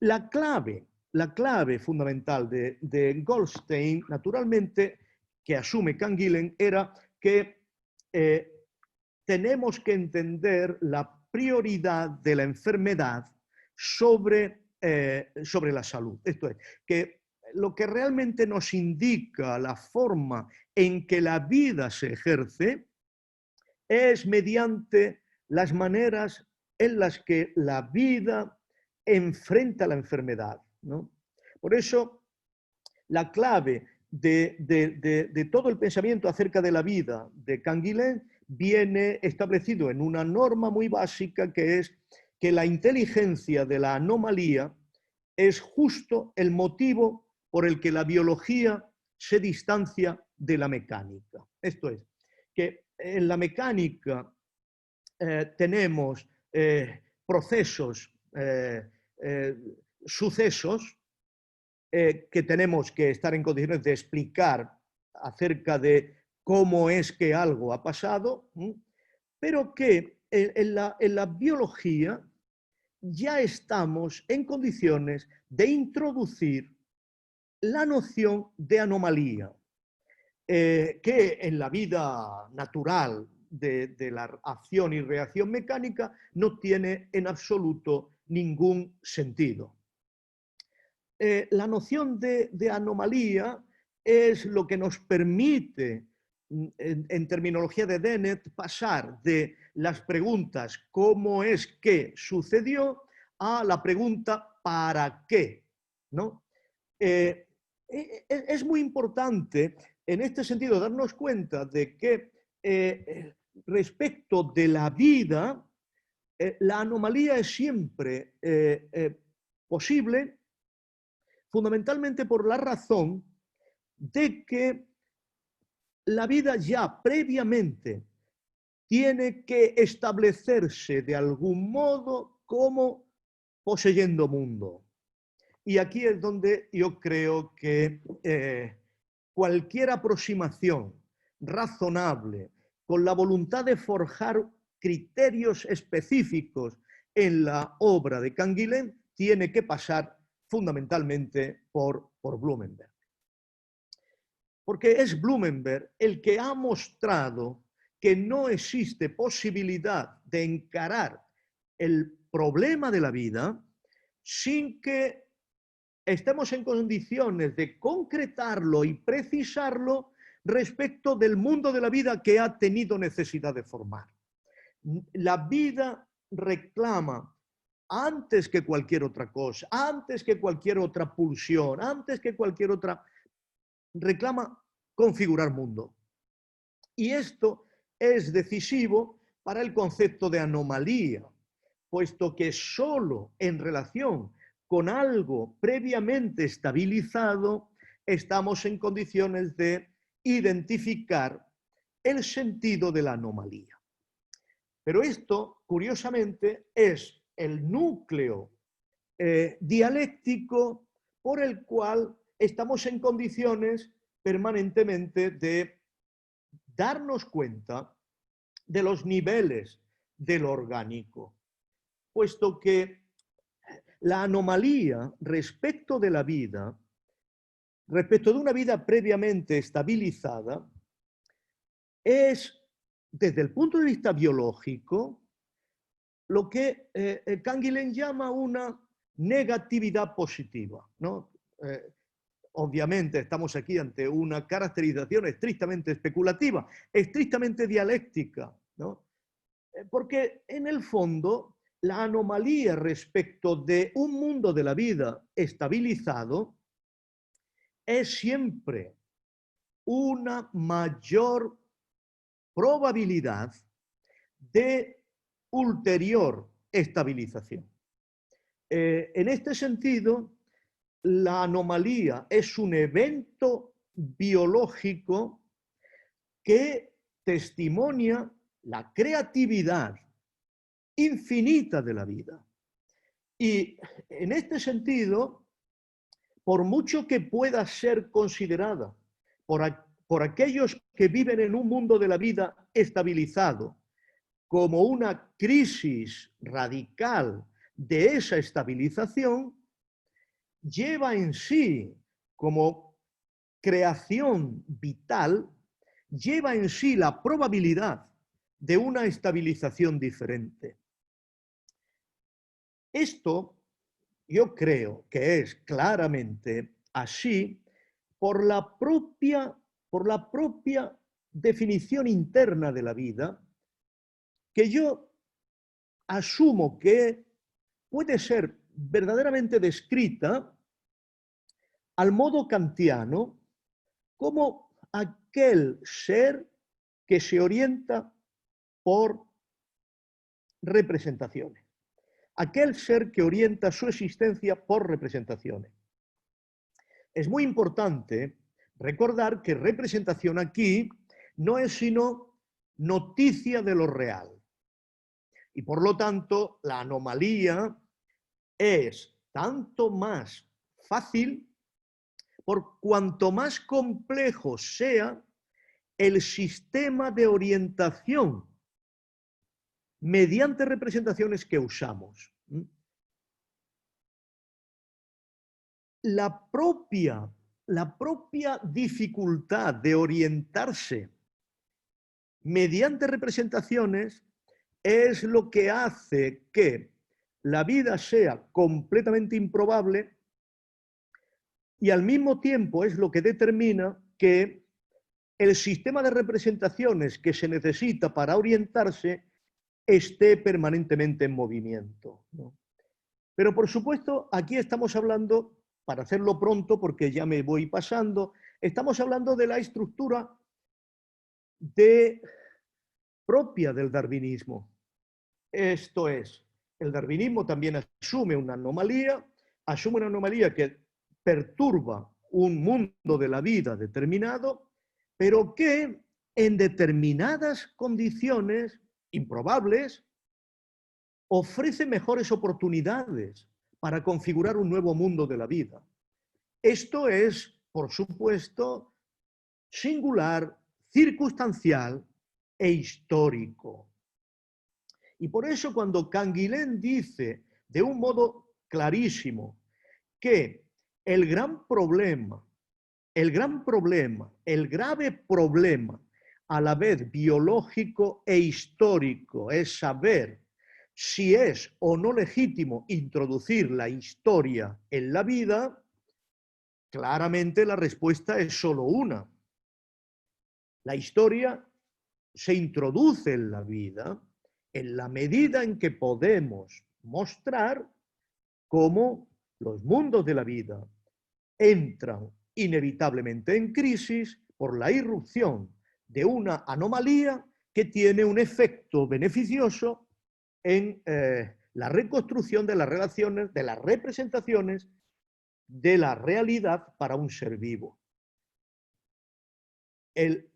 La clave fundamental de Goldstein, naturalmente, que asume Canguilhem, era que tenemos que entender la prioridad de la enfermedad sobre la salud. Esto es, que lo que realmente nos indica la forma en que la vida se ejerce es mediante las maneras en las que la vida enfrenta la enfermedad, ¿no? Por eso, la clave de todo el pensamiento acerca de la vida de Canguilhem viene establecido en una norma muy básica, que es que la inteligencia de la anomalía es justo el motivo por el que la biología se distancia de la mecánica. Esto es, que en la mecánica tenemos procesos, sucesos, que tenemos que estar en condiciones de explicar acerca de cómo es que algo ha pasado, pero que en la biología ya estamos en condiciones de introducir la noción de anomalía, que en la vida natural de la acción y reacción mecánica no tiene en absoluto ningún sentido. La noción de anomalía es lo que nos permite, en terminología de Dennett, pasar de las preguntas ¿cómo es que sucedió? A la pregunta ¿para qué? ¿No? Es muy importante en este sentido darnos cuenta de que respecto de la vida, la anomalía es siempre posible, fundamentalmente por la razón de que la vida ya previamente tiene que establecerse de algún modo como poseyendo mundo. Y aquí es donde yo creo que cualquier aproximación razonable con la voluntad de forjar criterios específicos en la obra de Canguilhem tiene que pasar fundamentalmente por Blumenberg. Porque es Blumenberg el que ha mostrado que no existe posibilidad de encarar el problema de la vida sin que estemos en condiciones de concretarlo y precisarlo respecto del mundo de la vida que ha tenido necesidad de formar. La vida reclama antes que cualquier otra cosa, antes que cualquier otra pulsión, antes que cualquier otra, reclama configurar mundo. Y esto es decisivo para el concepto de anomalía, puesto que solo en relación con algo previamente estabilizado estamos en condiciones de identificar el sentido de la anomalía. Pero esto, curiosamente, es el núcleo dialéctico por el cual estamos en condiciones permanentemente de darnos cuenta de los niveles del orgánico, puesto que la anomalía respecto de la vida, respecto de una vida previamente estabilizada, es, desde el punto de vista biológico, lo que Canguilhem llama una negatividad positiva, ¿no? Obviamente estamos aquí ante una caracterización estrictamente especulativa, estrictamente dialéctica, ¿no? Porque en el fondo la anomalía respecto de un mundo de la vida estabilizado es siempre una mayor probabilidad de ulterior estabilización. En este sentido, la anomalía es un evento biológico que testimonia la creatividad infinita de la vida. Y en este sentido, por mucho que pueda ser considerada por aquellos que viven en un mundo de la vida estabilizado como una crisis radical de esa estabilización, lleva en sí, como creación vital, lleva en sí la probabilidad de una estabilización diferente. Esto yo creo que es claramente así por la propia definición interna de la vida, que yo asumo que puede ser verdaderamente descrita al modo kantiano como aquel ser que se orienta por representaciones, aquel ser que orienta su existencia por representaciones. Es muy importante recordar que representación aquí no es sino noticia de lo real. Y por lo tanto, la anomalía es tanto más fácil por cuanto más complejo sea el sistema de orientación mediante representaciones que usamos. La propia dificultad de orientarse mediante representaciones es lo que hace que la vida sea completamente improbable y al mismo tiempo es lo que determina que el sistema de representaciones que se necesita para orientarse esté permanentemente en movimiento, ¿no? Pero por supuesto, aquí estamos hablando, para hacerlo pronto porque ya me voy pasando, estamos hablando de la estructura propia del darwinismo. Esto es, el darwinismo también asume una anomalía que perturba un mundo de la vida determinado, pero que en determinadas condiciones improbables ofrece mejores oportunidades para configurar un nuevo mundo de la vida. Esto es, por supuesto, singular, circunstancial e histórico. Y por eso cuando Canguilhem dice de un modo clarísimo que el grave problema a la vez biológico e histórico es saber si es o no legítimo introducir la historia en la vida, claramente la respuesta es solo una. La historia se introduce en la vida en la medida en que podemos mostrar cómo los mundos de la vida entran inevitablemente en crisis por la irrupción de una anomalía que tiene un efecto beneficioso en la reconstrucción de las relaciones, de las representaciones de la realidad para un ser vivo. El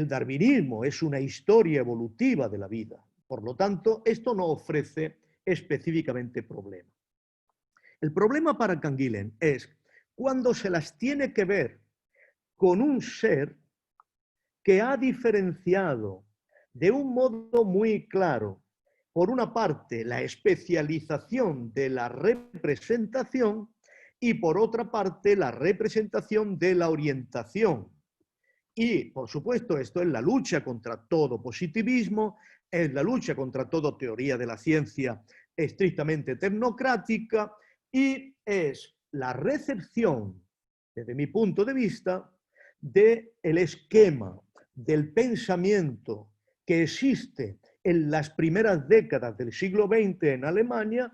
darwinismo es una historia evolutiva de la vida. Por lo tanto, esto no ofrece específicamente problema. El problema para Canguilhem es cuando se las tiene que ver con un ser que ha diferenciado de un modo muy claro, por una parte, la especialización de la representación y por otra parte, la representación de la orientación. Y, por supuesto, esto es la lucha contra todo positivismo, es la lucha contra toda teoría de la ciencia estrictamente tecnocrática y es la recepción, desde mi punto de vista, del esquema del pensamiento que existe en las primeras décadas del siglo XX en Alemania,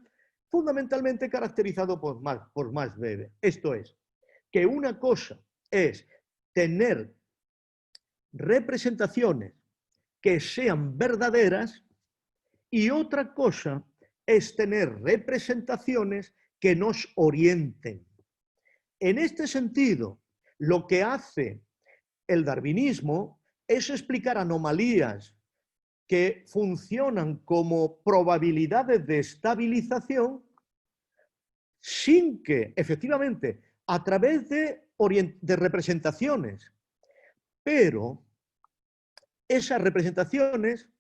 fundamentalmente caracterizado por Max Weber. Esto es, que una cosa es tener representaciones que sean verdaderas y otra cosa es tener representaciones que nos orienten. En este sentido, lo que hace el darwinismo es explicar anomalías que funcionan como probabilidades de estabilización sin que, efectivamente, a través de representaciones, pero esas representaciones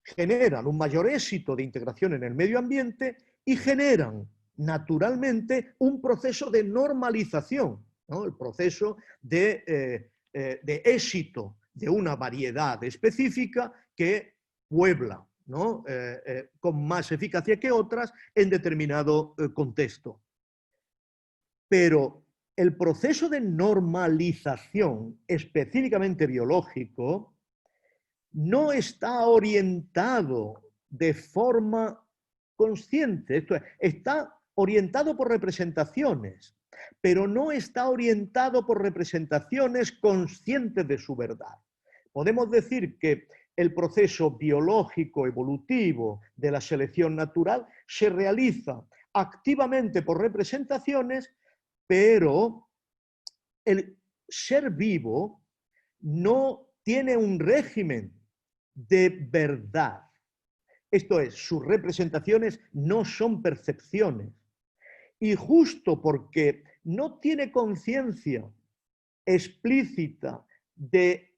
generan un mayor éxito de integración en el medio ambiente y generan, naturalmente, un proceso de normalización, ¿no? El proceso de éxito de una variedad específica que puebla, ¿no? Con más eficacia que otras en determinado contexto. Pero el proceso de normalización específicamente biológico no está orientado de forma consciente, esto es, está orientado por representaciones, pero no está orientado por representaciones conscientes de su verdad. Podemos decir que el proceso biológico evolutivo de la selección natural se realiza activamente por representaciones, pero el ser vivo no tiene un régimen de verdad. Esto es, sus representaciones no son percepciones. Y justo porque no tiene conciencia explícita de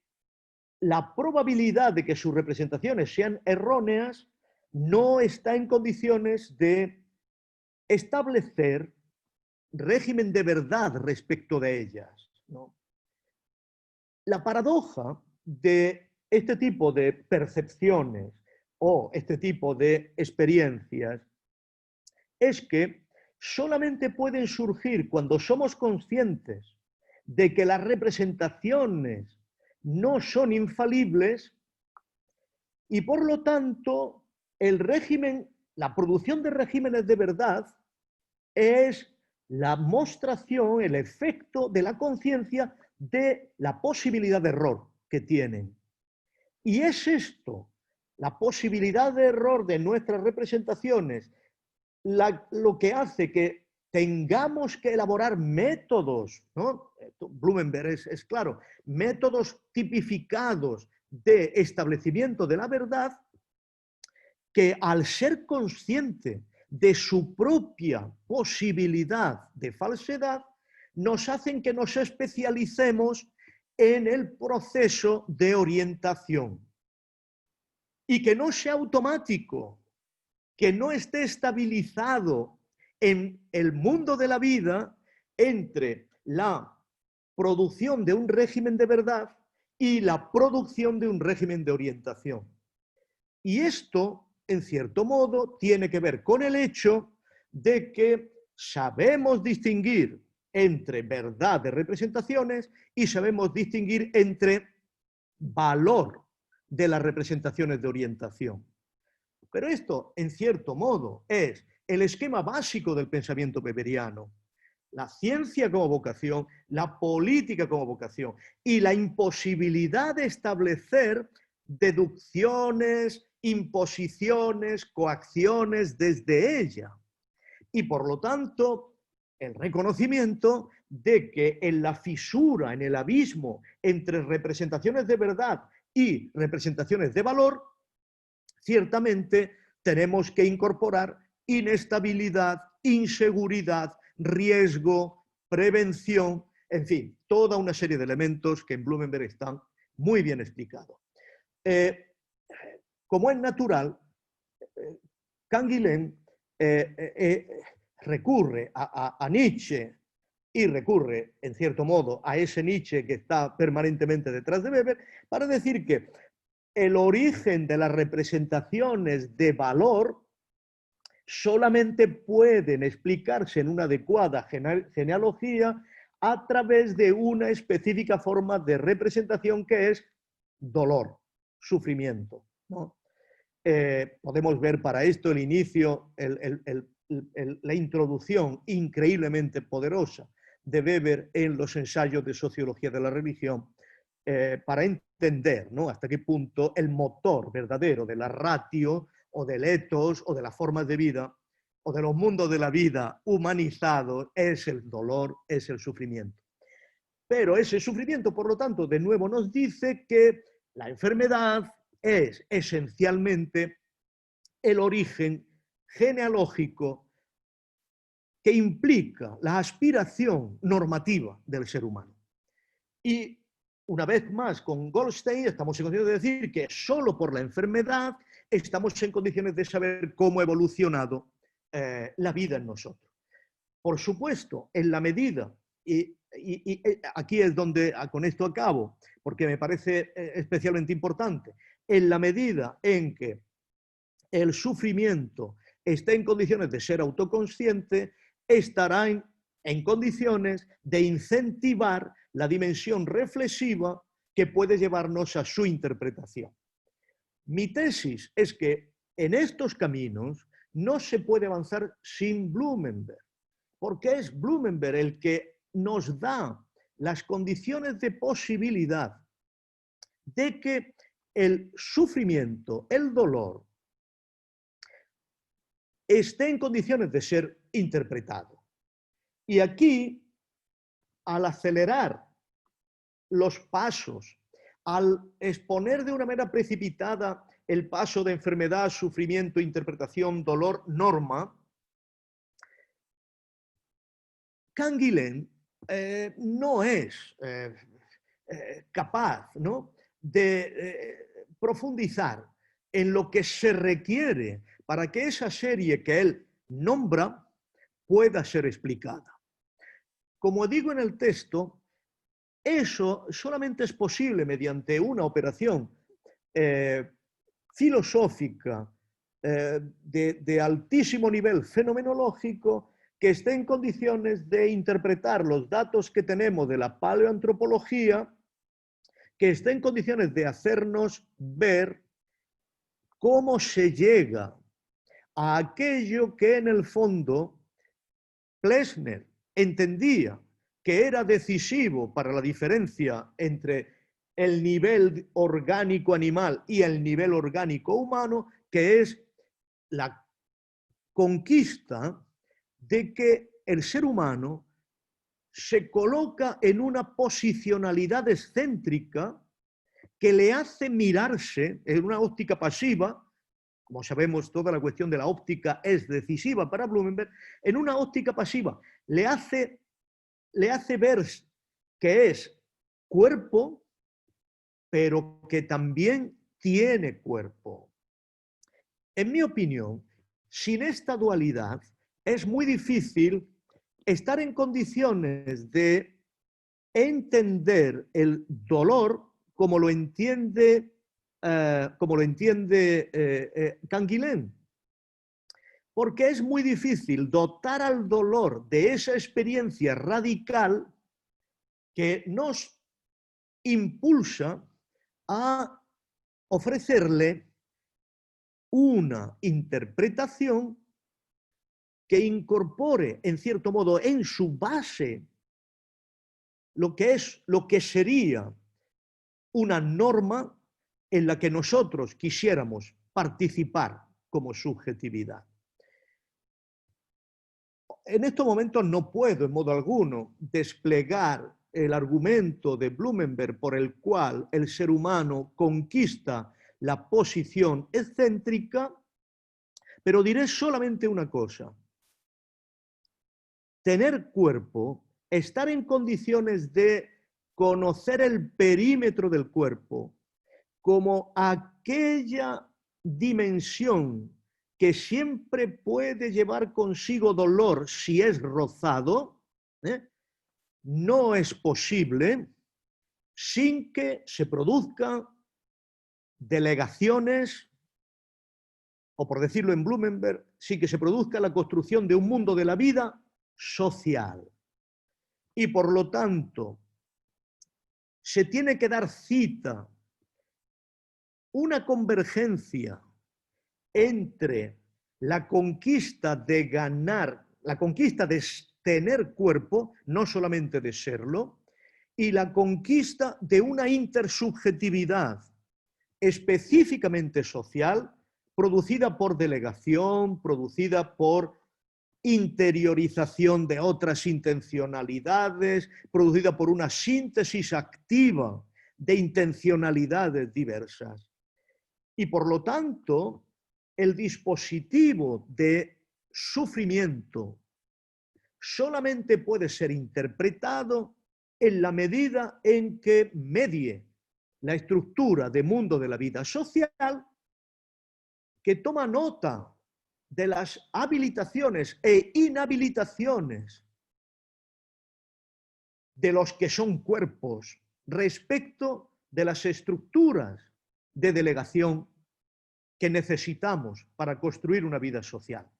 la probabilidad de que sus representaciones sean erróneas, no está en condiciones de establecer régimen de verdad respecto de ellas, ¿no? La paradoja de este tipo de percepciones o este tipo de experiencias es que solamente pueden surgir cuando somos conscientes de que las representaciones no son infalibles y por lo tanto el régimen, la producción de regímenes de verdad es la mostración, el efecto de la conciencia de la posibilidad de error que tienen. Y es esto, la posibilidad de error de nuestras representaciones, lo que hace que tengamos que elaborar métodos, ¿no? Blumenberg es claro, métodos tipificados de establecimiento de la verdad, que al ser consciente de su propia posibilidad de falsedad, nos hacen que nos especialicemos en el proceso de orientación. Y que no sea automático, que no esté estabilizado en el mundo de la vida entre la producción de un régimen de verdad y la producción de un régimen de orientación. Y esto, en cierto modo, tiene que ver con el hecho de que sabemos distinguir entre verdad de representaciones y sabemos distinguir entre valor de las representaciones de orientación. Pero esto, en cierto modo, es el esquema básico del pensamiento weberiano. La ciencia como vocación, la política como vocación y la imposibilidad de establecer deducciones, imposiciones, coacciones desde ella. Y por lo tanto, el reconocimiento de que en la fisura, en el abismo entre representaciones de verdad y representaciones de valor, ciertamente tenemos que incorporar inestabilidad, inseguridad, riesgo, prevención, en fin, toda una serie de elementos que en Blumenberg están muy bien explicados. Como es natural, Canguilhem recurre a Nietzsche y recurre, en cierto modo, a ese Nietzsche que está permanentemente detrás de Weber para decir que el origen de las representaciones de valor solamente pueden explicarse en una adecuada genealogía a través de una específica forma de representación que es dolor, sufrimiento, ¿no? Podemos ver para esto el inicio, la introducción increíblemente poderosa de Weber en los ensayos de sociología de la religión, para entender, ¿no?, hasta qué punto el motor verdadero de la ratio o del ethos o de las formas de vida o de los mundos de la vida humanizados es el dolor, es el sufrimiento. Pero ese sufrimiento, por lo tanto, de nuevo nos dice que la enfermedad es esencialmente el origen genealógico que implica la aspiración normativa del ser humano. Y una vez más, con Goldstein estamos en condiciones de decir que solo por la enfermedad estamos en condiciones de saber cómo ha evolucionado la vida en nosotros. Por supuesto, en la medida, y aquí es donde con esto acabo, porque me parece especialmente importante, en la medida en que el sufrimiento está en condiciones de ser autoconsciente, estará en condiciones de incentivar la dimensión reflexiva que puede llevarnos a su interpretación. Mi tesis es que en estos caminos no se puede avanzar sin Blumenberg, porque es Blumenberg el que nos da las condiciones de posibilidad de que el sufrimiento, el dolor, esté en condiciones de ser interpretado. Y aquí, al acelerar los pasos, al exponer de una manera precipitada el paso de enfermedad, sufrimiento, interpretación, dolor, norma, Canguilhem no es capaz, ¿no?, de profundizar en lo que se requiere para que esa serie que él nombra pueda ser explicada. Como digo en el texto, eso solamente es posible mediante una operación filosófica de altísimo nivel fenomenológico que esté en condiciones de interpretar los datos que tenemos de la paleoantropología, que esté en condiciones de hacernos ver cómo se llega a aquello que en el fondo Plessner entendía que era decisivo para la diferencia entre el nivel orgánico animal y el nivel orgánico humano, que es la conquista de que el ser humano se coloca en una posicionalidad excéntrica que le hace mirarse en una óptica pasiva. Como sabemos, toda la cuestión de la óptica es decisiva para Blumenberg. En una óptica pasiva le hace ver que es cuerpo, pero que también tiene cuerpo. En mi opinión, sin esta dualidad es muy difícil estar en condiciones de entender el dolor como lo entiende Canguilhem. Porque es muy difícil dotar al dolor de esa experiencia radical que nos impulsa a ofrecerle una interpretación que incorpore, en cierto modo, en su base lo que sería una norma en la que nosotros quisiéramos participar como subjetividad. En estos momentos no puedo en modo alguno desplegar el argumento de Blumenberg por el cual el ser humano conquista la posición excéntrica, pero diré solamente una cosa. Tener cuerpo, estar en condiciones de conocer el perímetro del cuerpo como aquella dimensión que siempre puede llevar consigo dolor si es rozado, no es posible sin que se produzcan delegaciones, o por decirlo en Blumenberg, sin que se produzca la construcción de un mundo de la vida social. Y por lo tanto, se tiene que dar cita una convergencia entre la conquista de ganar, la conquista de tener cuerpo, no solamente de serlo, y la conquista de una intersubjetividad específicamente social, producida por delegación, producida por interiorización de otras intencionalidades, producida por una síntesis activa de intencionalidades diversas. Y por lo tanto, el dispositivo de sufrimiento solamente puede ser interpretado en la medida en que medie la estructura de mundo de la vida social, que toma nota de las habilitaciones e inhabilitaciones de los que son cuerpos respecto de las estructuras de delegación que necesitamos para construir una vida social.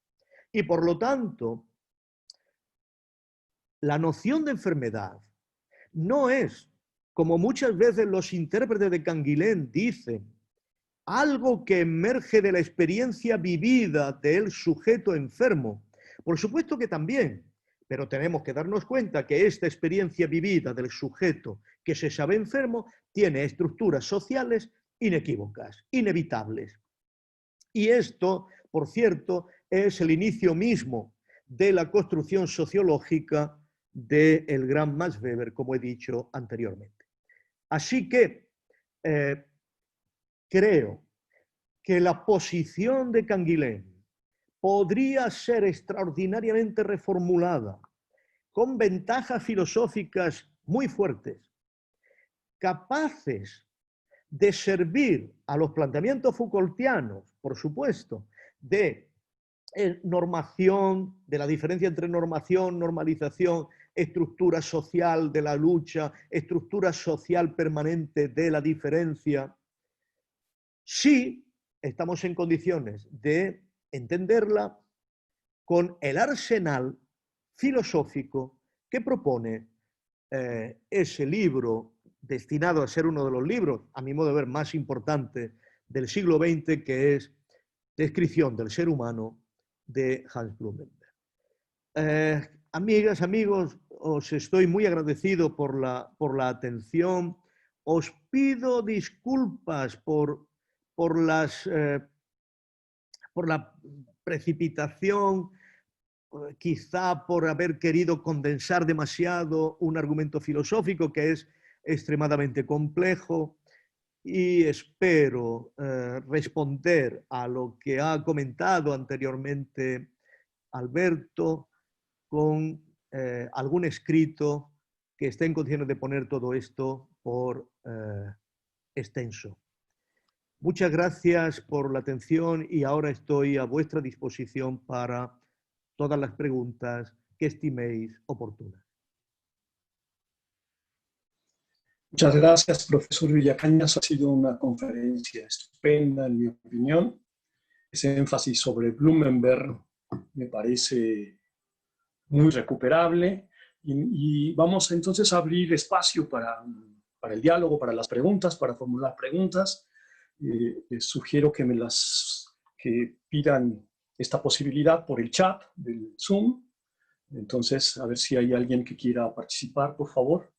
Y por lo tanto, la noción de enfermedad no es, como muchas veces los intérpretes de Canguilhem dicen, algo que emerge de la experiencia vivida del sujeto enfermo. Por supuesto que también, pero tenemos que darnos cuenta que esta experiencia vivida del sujeto que se sabe enfermo tiene estructuras sociales inequívocas, inevitables. Y esto, por cierto, es el inicio mismo de la construcción sociológica del gran Max Weber, como he dicho anteriormente. Así que creo que la posición de Canguilhem podría ser extraordinariamente reformulada, con ventajas filosóficas muy fuertes, capaces de servir a los planteamientos Foucaultianos, por supuesto, de normación, de la diferencia entre normación, normalización, estructura social de la lucha, estructura social permanente de la diferencia, si estamos en condiciones de entenderla con el arsenal filosófico que propone ese libro destinado a ser uno de los libros, a mi modo de ver, más importantes del siglo XX, que es Descripción del ser humano, de Hans Blumenberg. Amigas, amigos, os estoy muy agradecido por la atención. Os pido disculpas por la precipitación, quizá por haber querido condensar demasiado un argumento filosófico que es extremadamente complejo, y espero responder a lo que ha comentado anteriormente Alberto con algún escrito que esté en condiciones de poner todo esto por extenso. Muchas gracias por la atención y ahora estoy a vuestra disposición para todas las preguntas que estiméis oportunas. Muchas gracias, profesor Villacañas. Ha sido una conferencia estupenda, en mi opinión. Ese énfasis sobre Blumenberg me parece muy recuperable. Y vamos entonces a abrir espacio para el diálogo, para las preguntas, para formular preguntas. Les sugiero que pidan esta posibilidad por el chat del Zoom. Entonces, a ver si hay alguien que quiera participar, por favor.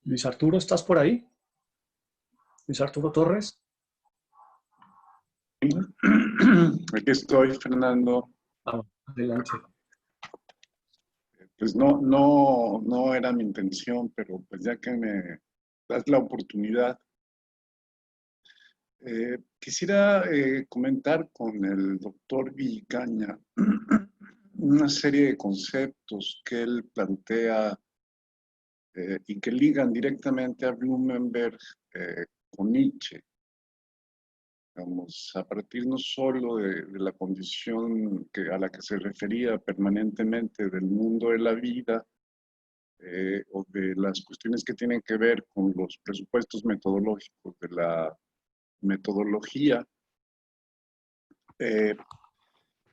Luis Arturo, ¿estás por ahí? Luis Arturo Torres. Aquí estoy, Fernando. Adelante. Pues no era mi intención, pero pues ya que me das la oportunidad, quisiera comentar con el doctor Villicaña una serie de conceptos que él plantea y que ligan directamente a Blumenberg con Nietzsche. Digamos, a partir no solo de la condición a la que se refería permanentemente del mundo de la vida, o de las cuestiones que tienen que ver con los presupuestos metodológicos de la metodología,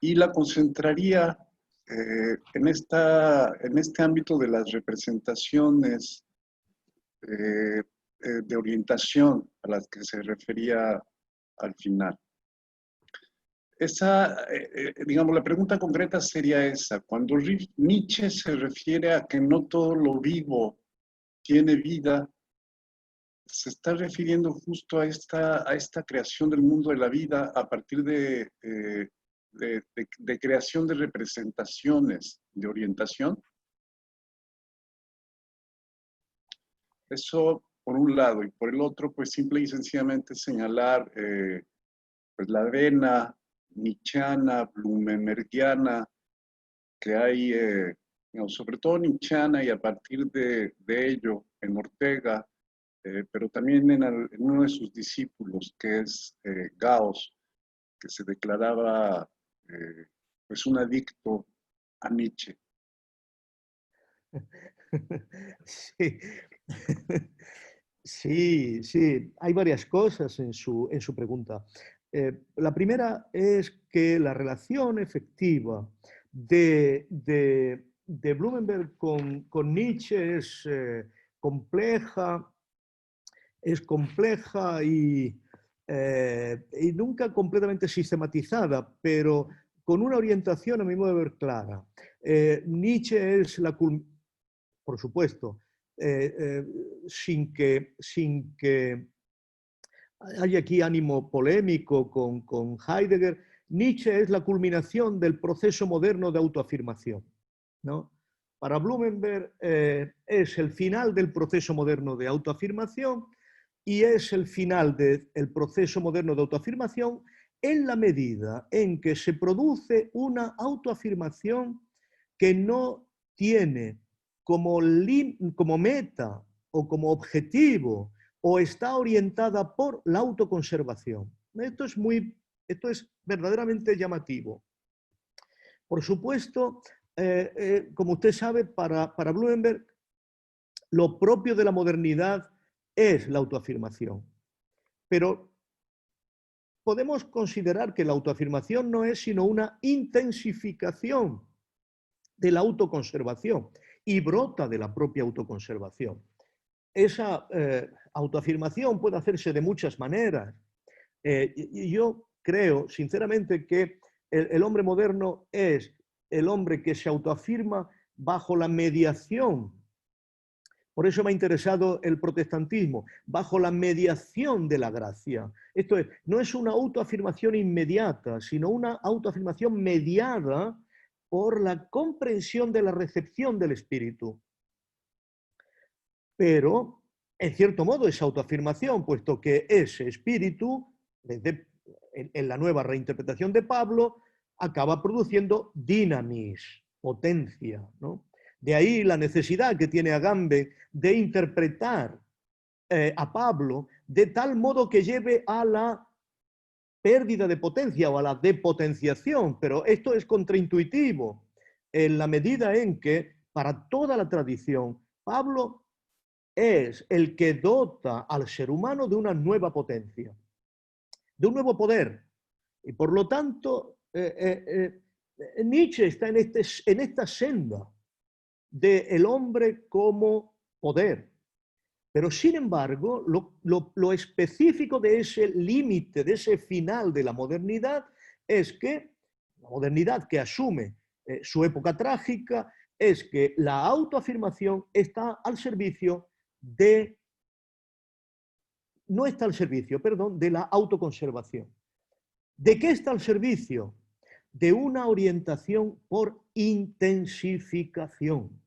y la concentraría en este ámbito de las representaciones de orientación a las que se refería al final. Digamos, la pregunta concreta sería esa. Cuando Nietzsche se refiere a que no todo lo vivo tiene vida, se está refiriendo justo a esta creación del mundo de la vida a partir de creación de representaciones de orientación. Eso por un lado, y por el otro, pues simple y sencillamente señalar pues la vena nietzscheana, blumenbergiana, que hay, sobre todo nietzscheana y a partir de ello en Ortega, pero también en uno de sus discípulos, que es Gauss, que se declaraba pues un adicto a Nietzsche. Sí. Sí, hay varias cosas en su pregunta. La primera es que la relación efectiva de Blumenberg con Nietzsche es compleja y nunca completamente sistematizada, pero con una orientación a mi modo de ver clara. Nietzsche es por supuesto, sin que haya aquí ánimo polémico con Heidegger, Nietzsche es la culminación del proceso moderno de autoafirmación, ¿no? Para Blumenberg es el final del proceso moderno de autoafirmación y es el final del proceso moderno de autoafirmación en la medida en que se produce una autoafirmación que no tiene como meta o como objetivo o está orientada por la autoconservación. Esto es verdaderamente llamativo. Por supuesto, como usted sabe, para Blumenberg, lo propio de la modernidad es la autoafirmación. Pero podemos considerar que la autoafirmación no es sino una intensificación de la autoconservación y brota de la propia autoconservación. Esa autoafirmación puede hacerse de muchas maneras. Y yo creo, sinceramente, que el hombre moderno es el hombre que se autoafirma bajo la mediación. Por eso me ha interesado el protestantismo, bajo la mediación de la gracia. Esto es, no es una autoafirmación inmediata, sino una autoafirmación mediada por la comprensión de la recepción del espíritu. Pero, en cierto modo, es autoafirmación, puesto que ese espíritu, en la nueva reinterpretación de Pablo, acaba produciendo dinamis, potencia, ¿no? De ahí la necesidad que tiene Agamben de interpretar a Pablo de tal modo que lleve a la pérdida de potencia o a la depotenciación, pero esto es contraintuitivo en la medida en que para toda la tradición Pablo es el que dota al ser humano de una nueva potencia, de un nuevo poder, y por lo tanto Nietzsche está en esta senda del hombre como poder. Pero sin embargo, lo específico de ese límite, de ese final de la modernidad, es que la modernidad que asume su época trágica, es que la autoafirmación está al servicio de, no está al servicio, perdón, de la autoconservación. ¿De qué está al servicio? De una orientación por intensificación,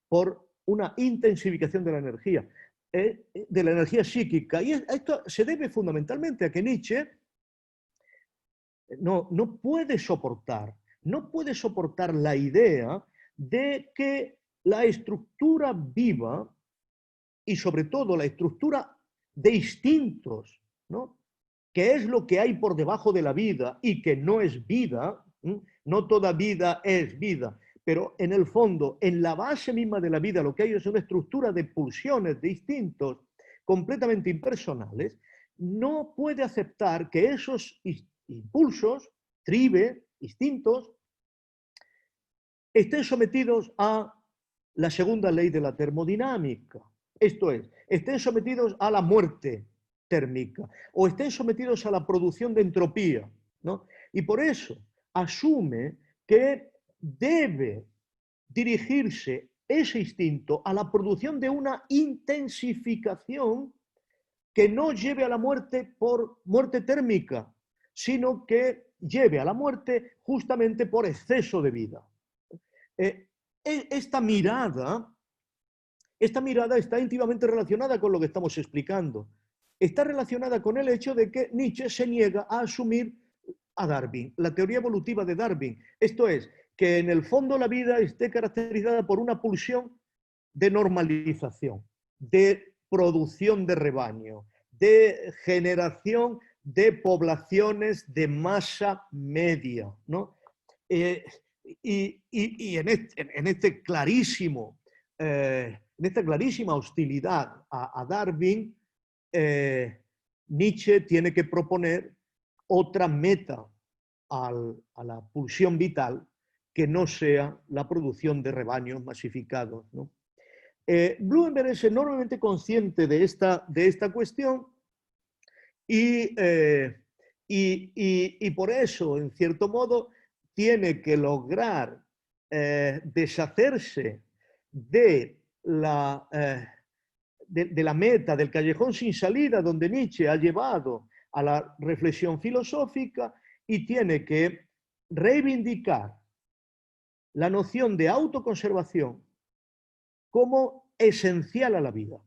por una intensificación de la energía psíquica. Y esto se debe fundamentalmente a que Nietzsche no puede soportar la idea de que la estructura viva y sobre todo la estructura de instintos, ¿no?, que es lo que hay por debajo de la vida y que no es vida, no toda vida es vida, pero en el fondo, en la base misma de la vida, lo que hay es una estructura de pulsiones, de instintos completamente impersonales. No puede aceptar que esos impulsos, instintos, estén sometidos a la segunda ley de la termodinámica. Esto es, estén sometidos a la muerte térmica o estén sometidos a la producción de entropía, ¿no? Y por eso asume que debe dirigirse ese instinto a la producción de una intensificación que no lleve a la muerte por muerte térmica, sino que lleve a la muerte justamente por exceso de vida. Esta mirada está íntimamente relacionada con lo que estamos explicando. Está relacionada con el hecho de que Nietzsche se niega a asumir a Darwin, la teoría evolutiva de Darwin. Esto es, que en el fondo la vida esté caracterizada por una pulsión de normalización, de producción de rebaño, de generación de poblaciones de masa media, ¿no? Y en esta clarísima hostilidad a Darwin, Nietzsche tiene que proponer otra meta a la pulsión vital que no sea la producción de rebaños masificados, ¿no? Blumenberg es enormemente consciente de esta cuestión y por eso, en cierto modo, tiene que lograr deshacerse de la meta del callejón sin salida donde Nietzsche ha llevado a la reflexión filosófica y tiene que reivindicar la noción de autoconservación como esencial a la vida.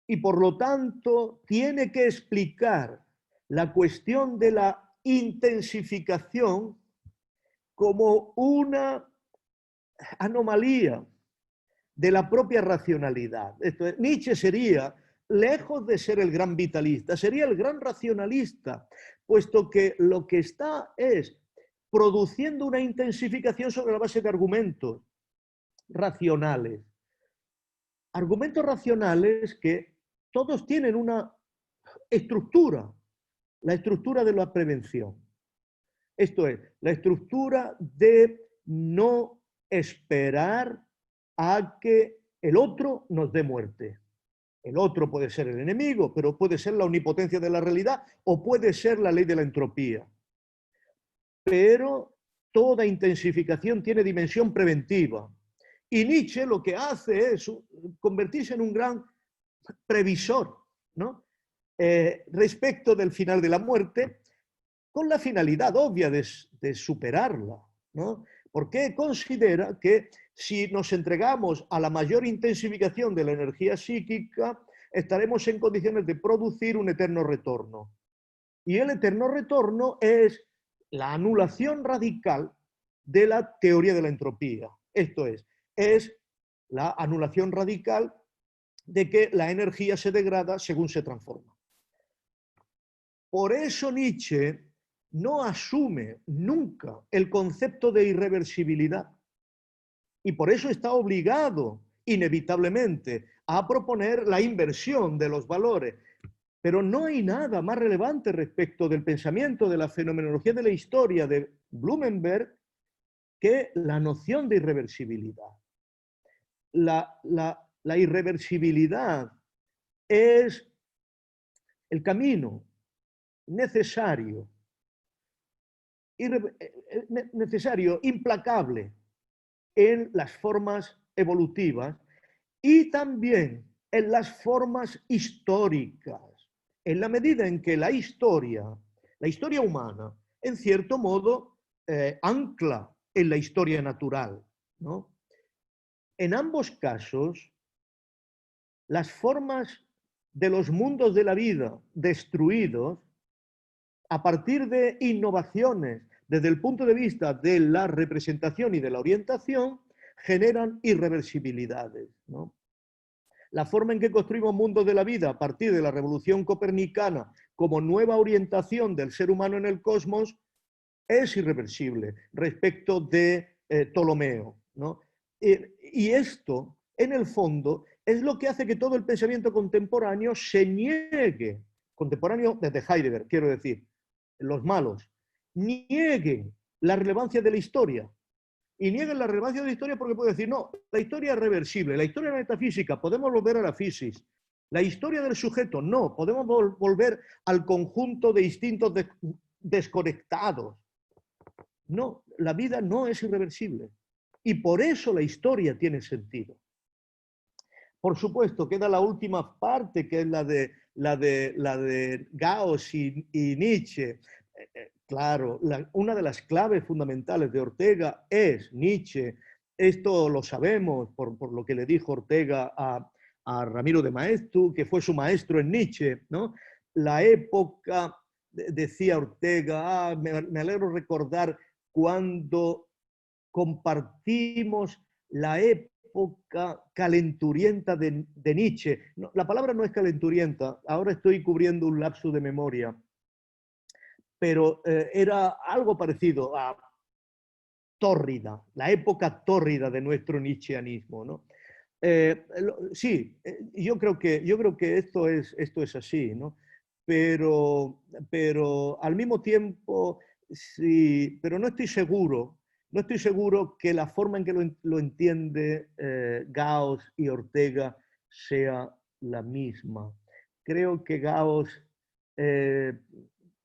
Y por lo tanto tiene que explicar la cuestión de la intensificación como una anomalía de la propia racionalidad. Esto es, Nietzsche sería, lejos de ser el gran vitalista, sería el gran racionalista, puesto que lo que está es produciendo una intensificación sobre la base de argumentos racionales. Argumentos racionales que todos tienen una estructura, la estructura de la prevención. Esto es, la estructura de no esperar a que el otro nos dé muerte. El otro puede ser el enemigo, pero puede ser la omnipotencia de la realidad o puede ser la ley de la entropía. Pero toda intensificación tiene dimensión preventiva. Y Nietzsche lo que hace es convertirse en un gran previsor, ¿no? Respecto del final de la muerte, con la finalidad obvia de superarla, ¿no? Porque considera que si nos entregamos a la mayor intensificación de la energía psíquica, estaremos en condiciones de producir un eterno retorno. Y el eterno retorno es la anulación radical de la teoría de la entropía. Esto es la anulación radical de que la energía se degrada según se transforma. Por eso Nietzsche no asume nunca el concepto de irreversibilidad y por eso está obligado inevitablemente a proponer la inversión de los valores. Pero no hay nada más relevante respecto del pensamiento de la fenomenología de la historia de Blumenberg que la noción de irreversibilidad. la irreversibilidad es el camino necesario, implacable en las formas evolutivas y también en las formas históricas, en la medida en que la historia humana, en cierto modo, ancla en la historia natural, ¿no? En ambos casos, las formas de los mundos de la vida destruidos, a partir de innovaciones desde el punto de vista de la representación y de la orientación, generan irreversibilidades, ¿no? La forma en que construimos mundos de la vida a partir de la revolución copernicana como nueva orientación del ser humano en el cosmos es irreversible respecto de Ptolomeo, ¿no? Y esto, en el fondo, es lo que hace que todo el pensamiento contemporáneo se niegue, contemporáneo desde Heidegger, quiero decir, los malos, nieguen la relevancia de la historia. Y nieguen la relevancia de la historia porque puede decir, no, la historia es reversible, la historia de la metafísica, podemos volver a la física. La historia del sujeto, no, podemos volver al conjunto de instintos desconectados. No, la vida no es irreversible. Y por eso la historia tiene sentido. Por supuesto, queda la última parte, que es la de Gauss y Nietzsche. Claro, una de las claves fundamentales de Ortega es Nietzsche. Esto lo sabemos por lo que le dijo Ortega a Ramiro de Maeztu, que fue su maestro en Nietzsche, ¿no? La época, decía Ortega, me alegro recordar cuando compartimos la época calenturienta de Nietzsche. No, la palabra no es calenturienta, ahora estoy cubriendo un lapso de memoria, pero era algo parecido a tórrida, la época tórrida de nuestro nietzscheanismo, ¿no? Sí, yo creo que esto es así, ¿no? Pero al mismo tiempo, sí, pero no estoy seguro que la forma en que lo entiende Gauss y Ortega sea la misma. Creo que Gauss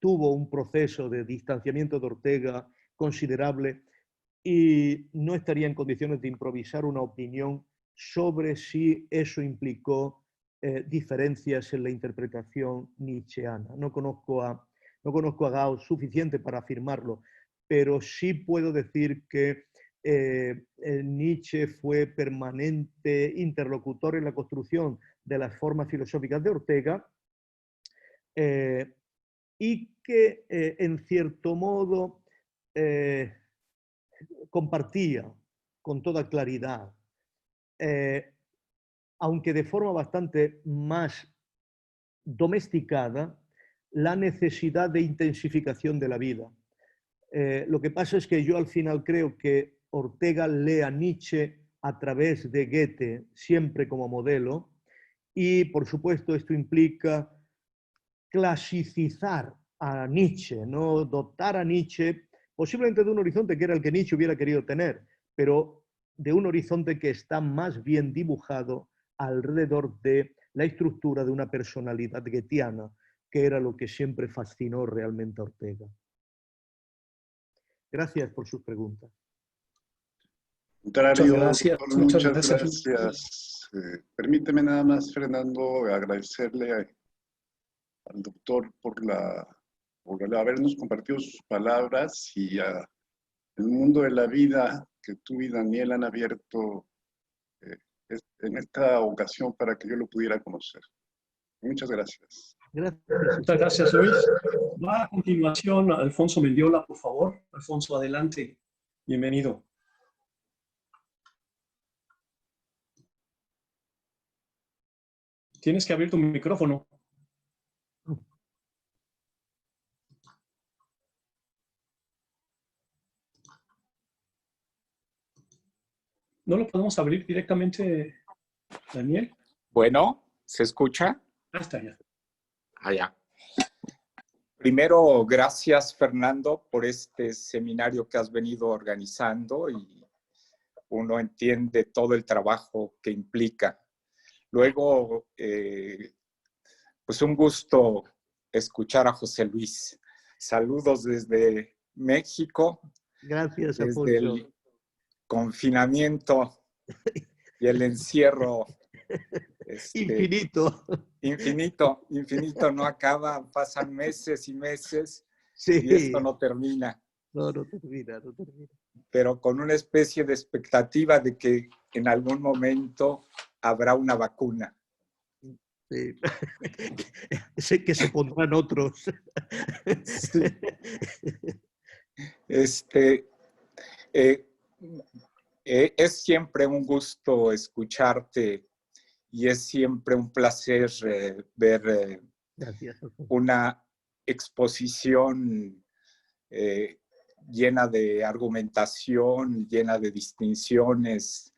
tuvo un proceso de distanciamiento de Ortega considerable y no estaría en condiciones de improvisar una opinión sobre si eso implicó diferencias en la interpretación nietzscheana. No conozco a Gauss suficiente para afirmarlo, pero sí puedo decir que Nietzsche fue permanente interlocutor en la construcción de las formas filosóficas de Ortega y que en cierto modo compartía con toda claridad, aunque de forma bastante más domesticada, la necesidad de intensificación de la vida. Lo que pasa es que yo al final creo que Ortega lee a Nietzsche a través de Goethe, siempre como modelo, y por supuesto esto implica clasicizar a Nietzsche, ¿no? Dotar a Nietzsche posiblemente de un horizonte que era el que Nietzsche hubiera querido tener, pero de un horizonte que está más bien dibujado alrededor de la estructura de una personalidad goetheana, que era lo que siempre fascinó realmente a Ortega. Gracias por sus preguntas. Muchas gracias. Doctor, muchas gracias. Permíteme nada más, Fernando, agradecerle al doctor por habernos compartido sus palabras y el mundo de la vida que tú y Daniel han abierto en esta ocasión para que yo lo pudiera conocer. Muchas gracias. Gracias. Muchas gracias, Luis. Va a continuación Alfonso Mendiola, por favor. Alfonso, adelante. Bienvenido. Tienes que abrir tu micrófono. ¿No lo podemos abrir directamente, Daniel? Bueno, ¿se escucha? Ah, está ya. Allá. Primero, gracias, Fernando, por este seminario que has venido organizando y uno entiende todo el trabajo que implica. Luego, pues un gusto escuchar a José Luis. Saludos desde México, Gracias, desde Alfonso. el confinamiento y el encierro. Infinito. Infinito, infinito, no acaba, pasan meses y meses Sí. y esto no termina. No termina, no termina. Pero con una especie de expectativa de que en algún momento habrá una vacuna. Sí. Sé que se pondrán otros. Sí. Es siempre un gusto escucharte y es siempre un placer ver Gracias, Alfonso. una exposición llena de argumentación, llena de distinciones,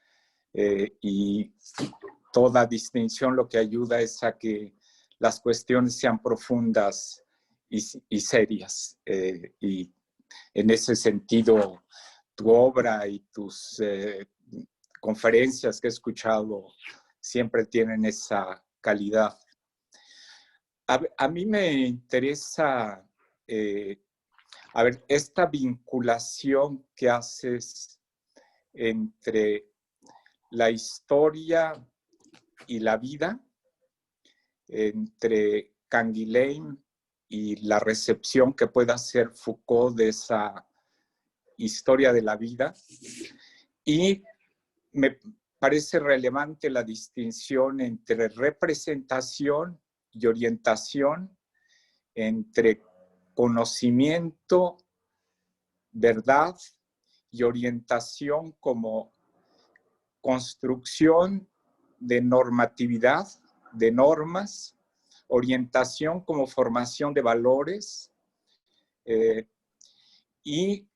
y toda distinción lo que ayuda es a que las cuestiones sean profundas y serias. Y en ese sentido, tu obra y tus conferencias que he escuchado siempre tienen esa calidad. A mí me interesa, esta vinculación que haces entre la historia y la vida, entre Canguilhem y la recepción que pueda hacer Foucault de esa historia de la vida. Y me parece relevante la distinción entre representación y orientación, entre conocimiento, verdad y orientación como construcción de normatividad, de normas, orientación como formación de valores, y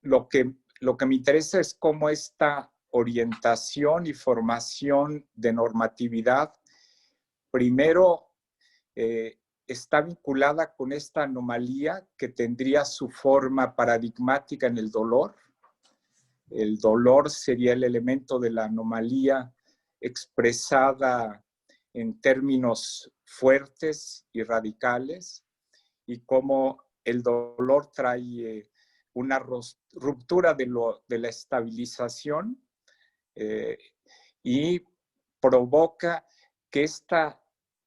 lo que me interesa es cómo esta orientación y formación de normatividad primero está vinculada con esta anomalía que tendría su forma paradigmática en el dolor. El dolor sería el elemento de la anomalía expresada en términos fuertes y radicales, y cómo el dolor trae una ruptura de la estabilización y provoca que esta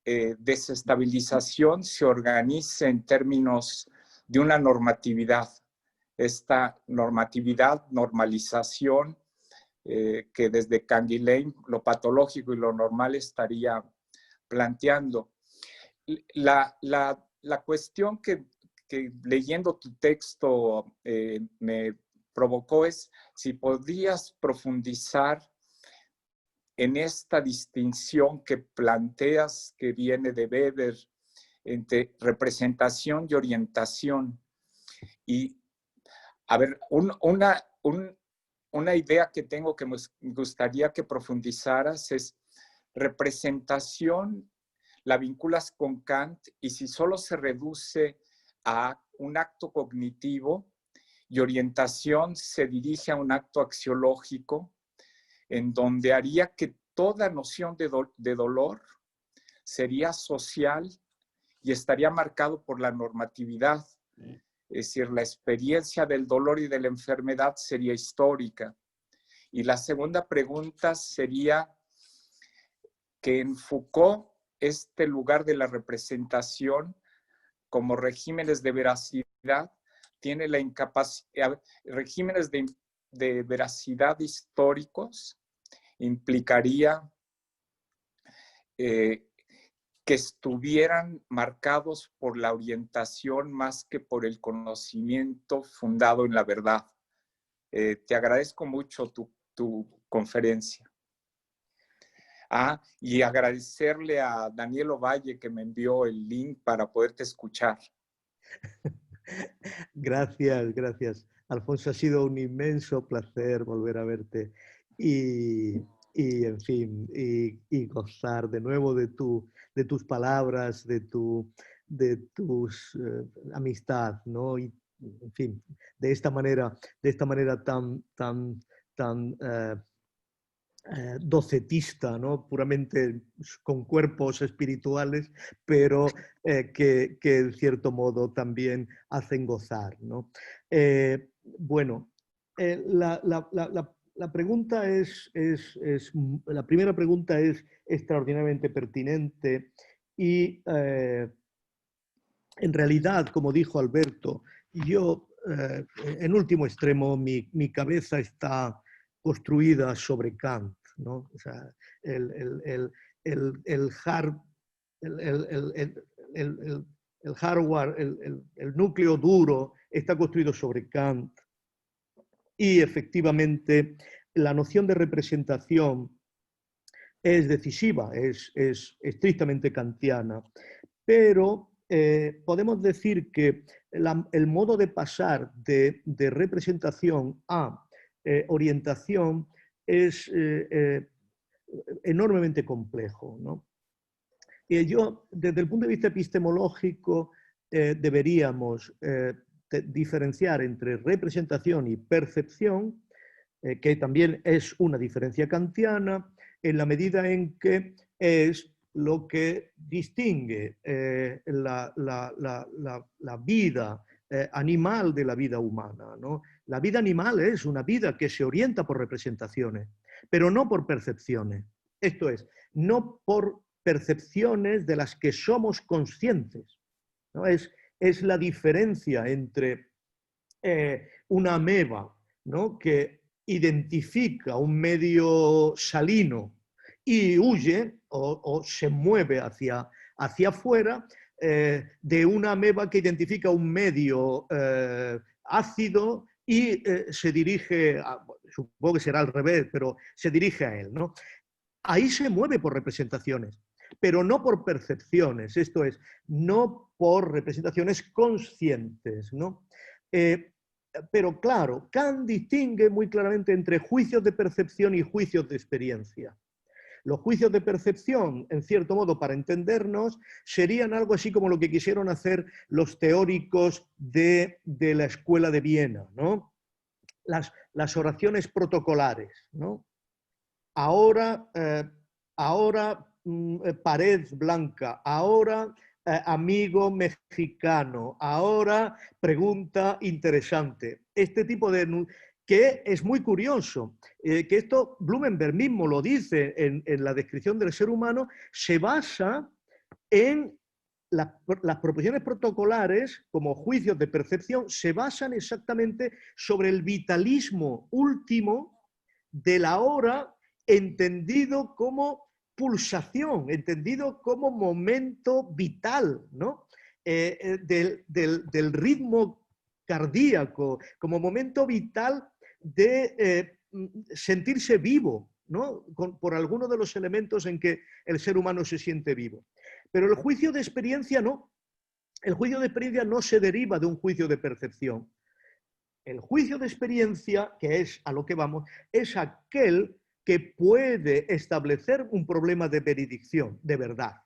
desestabilización se organice en términos de una normatividad. Esta normatividad, normalización, que desde Canguilhem lo patológico y lo normal estaría planteando. La cuestión que leyendo tu texto me provocó es si podías profundizar en esta distinción que planteas, que viene de Weber, entre representación y orientación. Y, a ver, una idea que tengo que me gustaría que profundizaras es representación, la vinculas con Kant, y si solo se reduce a un acto cognitivo, y orientación se dirige a un acto axiológico, en donde haría que toda noción de dolor sería social y estaría marcado por la normatividad. Es decir, la experiencia del dolor y de la enfermedad sería histórica. Y la segunda pregunta sería que en Foucault este lugar de la representación como regímenes de veracidad tiene la incapacidad, regímenes de veracidad históricos implicaría que estuvieran marcados por la orientación más que por el conocimiento fundado en la verdad. Te agradezco mucho tu conferencia. Y agradecerle a Daniel Ovalle que me envió el link para poderte escuchar. Gracias, gracias. Alfonso, ha sido un inmenso placer volver a verte y en fin, y gozar de nuevo de tus palabras, de tus amistad, ¿no? Y en fin, de esta manera tan docetista, ¿no? Puramente con cuerpos espirituales, pero que en cierto modo también hacen gozar, ¿no? Bueno, la pregunta la primera pregunta es extraordinariamente pertinente y en realidad, como dijo Alberto, yo en último extremo mi cabeza está construida sobre Kant, ¿no? O sea, el hardware, el núcleo duro está construido sobre Kant y efectivamente la noción de representación es decisiva, es estrictamente kantiana, pero podemos decir que el modo de pasar de representación a orientación es enormemente complejo, ¿no? Yo, desde el punto de vista epistemológico, deberíamos diferenciar entre representación y percepción, que también es una diferencia kantiana, en la medida en que es lo que distingue la vida animal de la vida humana, ¿no? La vida animal es una vida que se orienta por representaciones, pero no por percepciones. Esto es, no por percepciones de las que somos conscientes, ¿no? Es la diferencia entre una ameba, ¿no? Que identifica un medio salino y huye o se mueve hacia afuera, de una ameba que identifica un medio ácido y se dirige, supongo que será al revés, pero se dirige a él, ¿no? Ahí se mueve por representaciones, pero no por percepciones, esto es, no por representaciones conscientes, ¿no? Pero claro, Kant distingue muy claramente entre juicios de percepción y juicios de experiencia. Los juicios de percepción, en cierto modo, para entendernos, serían algo así como lo que quisieron hacer los teóricos de la Escuela de Viena, ¿no? Las oraciones protocolares, ¿no? Ahora pared blanca, ahora amigo mexicano, ahora pregunta interesante. Este tipo de... que es muy curioso, que esto Blumenberg mismo lo dice en la descripción del ser humano, se basa en las proposiciones protocolares como juicios de percepción, se basan exactamente sobre el vitalismo último de la hora, entendido como pulsación, entendido como momento vital, ¿no? Del ritmo cardíaco, como momento vital de sentirse vivo, ¿no? Por alguno de los elementos en que el ser humano se siente vivo. Pero el juicio de experiencia no. El juicio de experiencia no se deriva de un juicio de percepción. El juicio de experiencia, que es a lo que vamos, es aquel que puede establecer un problema de veredicción, de verdad.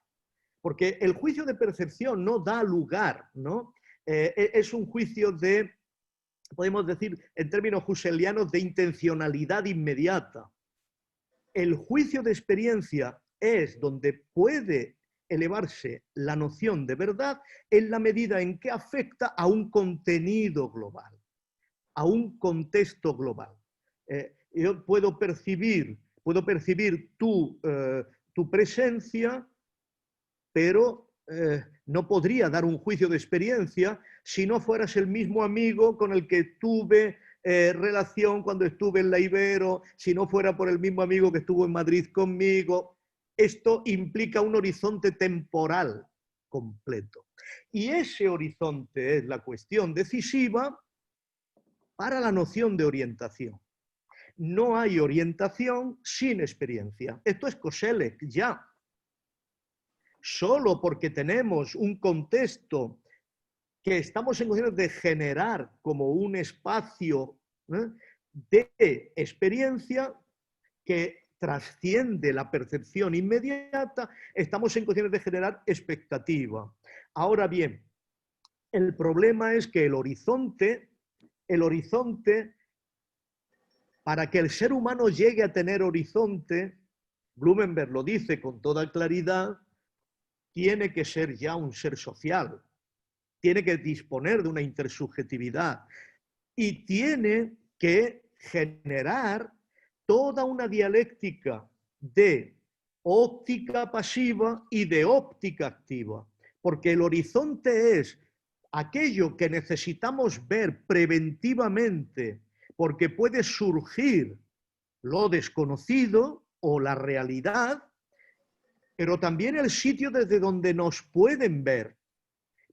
Porque el juicio de percepción no da lugar, ¿no? Es un juicio de, podemos decir en términos husserlianos, de intencionalidad inmediata. El juicio de experiencia es donde puede elevarse la noción de verdad en la medida en que afecta a un contenido global, a un contexto global. Yo puedo percibir tu presencia, pero no podría dar un juicio de experiencia si no fueras el mismo amigo con el que tuve relación cuando estuve en la Ibero, si no fuera por el mismo amigo que estuvo en Madrid conmigo. Esto implica un horizonte temporal completo. Y ese horizonte es la cuestión decisiva para la noción de orientación. No hay orientación sin experiencia. Esto es Koselleck, ya. Solo porque tenemos un contexto que estamos en condiciones de generar como un espacio de experiencia que trasciende la percepción inmediata, estamos en condiciones de generar expectativa. Ahora bien, el problema es que el horizonte, para que el ser humano llegue a tener horizonte, Blumenberg lo dice con toda claridad, tiene que ser ya un ser social, tiene que disponer de una intersubjetividad y tiene que generar toda una dialéctica de óptica pasiva y de óptica activa, porque el horizonte es aquello que necesitamos ver preventivamente, porque puede surgir lo desconocido o la realidad, pero también el sitio desde donde nos pueden ver.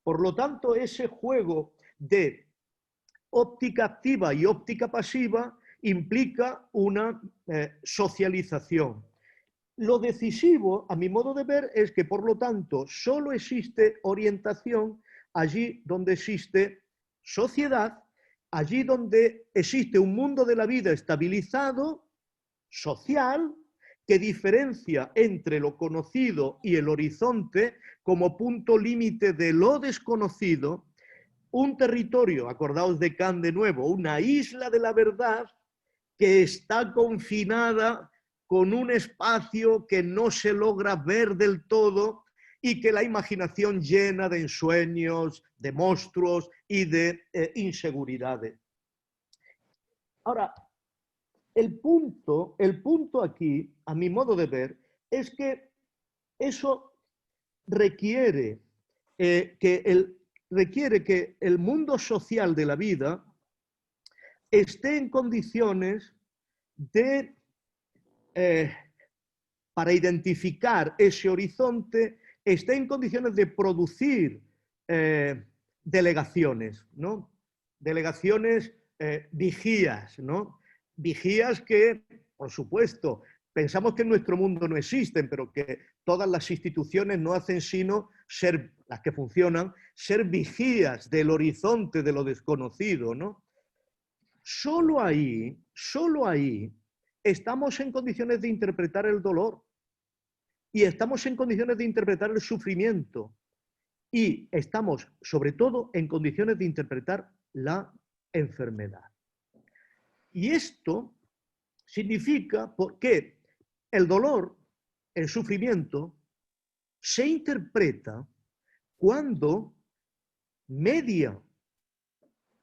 Por lo tanto, ese juego de óptica activa y óptica pasiva implica una socialización. Lo decisivo, a mi modo de ver, es que, por lo tanto, solo existe orientación allí donde existe sociedad, allí donde existe un mundo de la vida estabilizado, social, que diferencia entre lo conocido y el horizonte como punto límite de lo desconocido, un territorio, acordaos de Kant de nuevo, una isla de la verdad que está confinada con un espacio que no se logra ver del todo y que la imaginación llena de ensueños, de monstruos y de inseguridades. Ahora, el punto aquí, a mi modo de ver, es que eso requiere que el mundo social de la vida esté en condiciones de, para identificar ese horizonte, esté en condiciones de producir delegaciones, ¿no? Delegaciones vigías, ¿no? Vigías que, por supuesto, pensamos que en nuestro mundo no existen, pero que todas las instituciones no hacen sino ser, las que funcionan, ser vigías del horizonte de lo desconocido, ¿no? Solo ahí estamos en condiciones de interpretar el dolor y estamos en condiciones de interpretar el sufrimiento y estamos, sobre todo, en condiciones de interpretar la enfermedad. Y esto significa que el dolor, el sufrimiento, se interpreta cuando media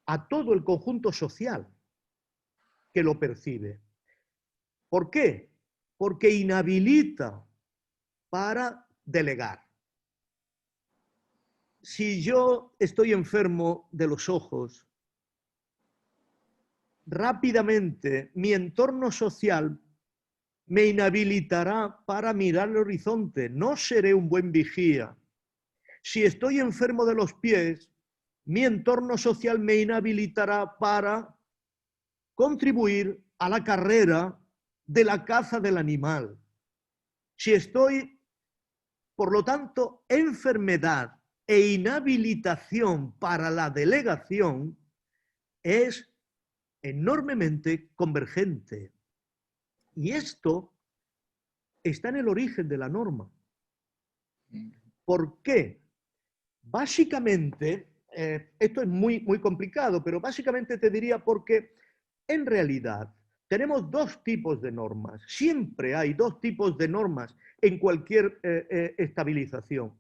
a todo el conjunto social que lo percibe. ¿Por qué? Porque inhabilita para delegar. Si yo estoy enfermo de los ojos, rápidamente mi entorno social me inhabilitará para mirar el horizonte. No seré un buen vigía. Si estoy enfermo de los pies, mi entorno social me inhabilitará para contribuir a la carrera de la caza del animal. Si estoy, por lo tanto, enfermedad e inhabilitación para la delegación es enormemente convergente. Y esto está en el origen de la norma. ¿Por qué? Básicamente, esto es muy complicado, pero básicamente te diría porque en realidad tenemos dos tipos de normas. Siempre hay dos tipos de normas en cualquier estabilización.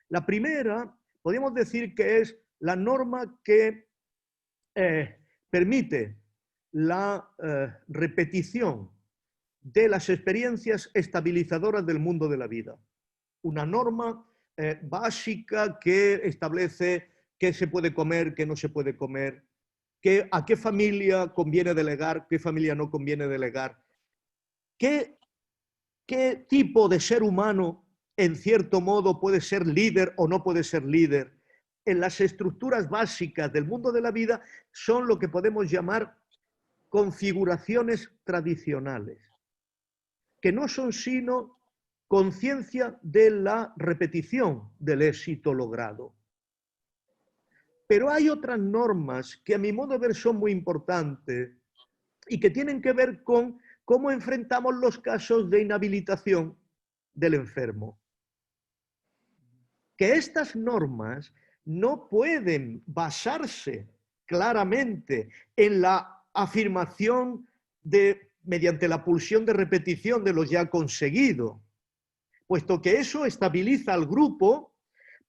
La primera, podríamos decir que es la norma que permite la repetición de las experiencias estabilizadoras del mundo de la vida. Una norma básica que establece qué se puede comer, qué no se puede comer, a qué familia conviene delegar, qué familia no conviene delegar, qué tipo de ser humano, en cierto modo, puede ser líder o no puede ser líder. En las estructuras básicas del mundo de la vida son lo que podemos llamar configuraciones tradicionales, que no son sino conciencia de la repetición del éxito logrado. Pero hay otras normas que a mi modo de ver son muy importantes y que tienen que ver con cómo enfrentamos los casos de inhabilitación del enfermo. Que estas normas no pueden basarse claramente en la afirmación mediante la pulsión de repetición de lo ya conseguido, puesto que eso estabiliza al grupo,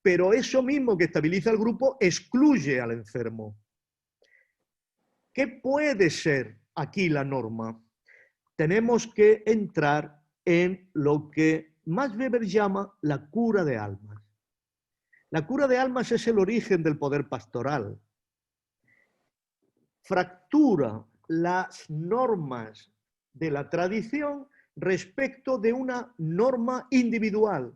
pero eso mismo que estabiliza al grupo excluye al enfermo. ¿Qué puede ser aquí la norma? Tenemos que entrar en lo que Max Weber llama la cura de almas. La cura de almas es el origen del poder pastoral. Fractura las normas de la tradición respecto de una norma individual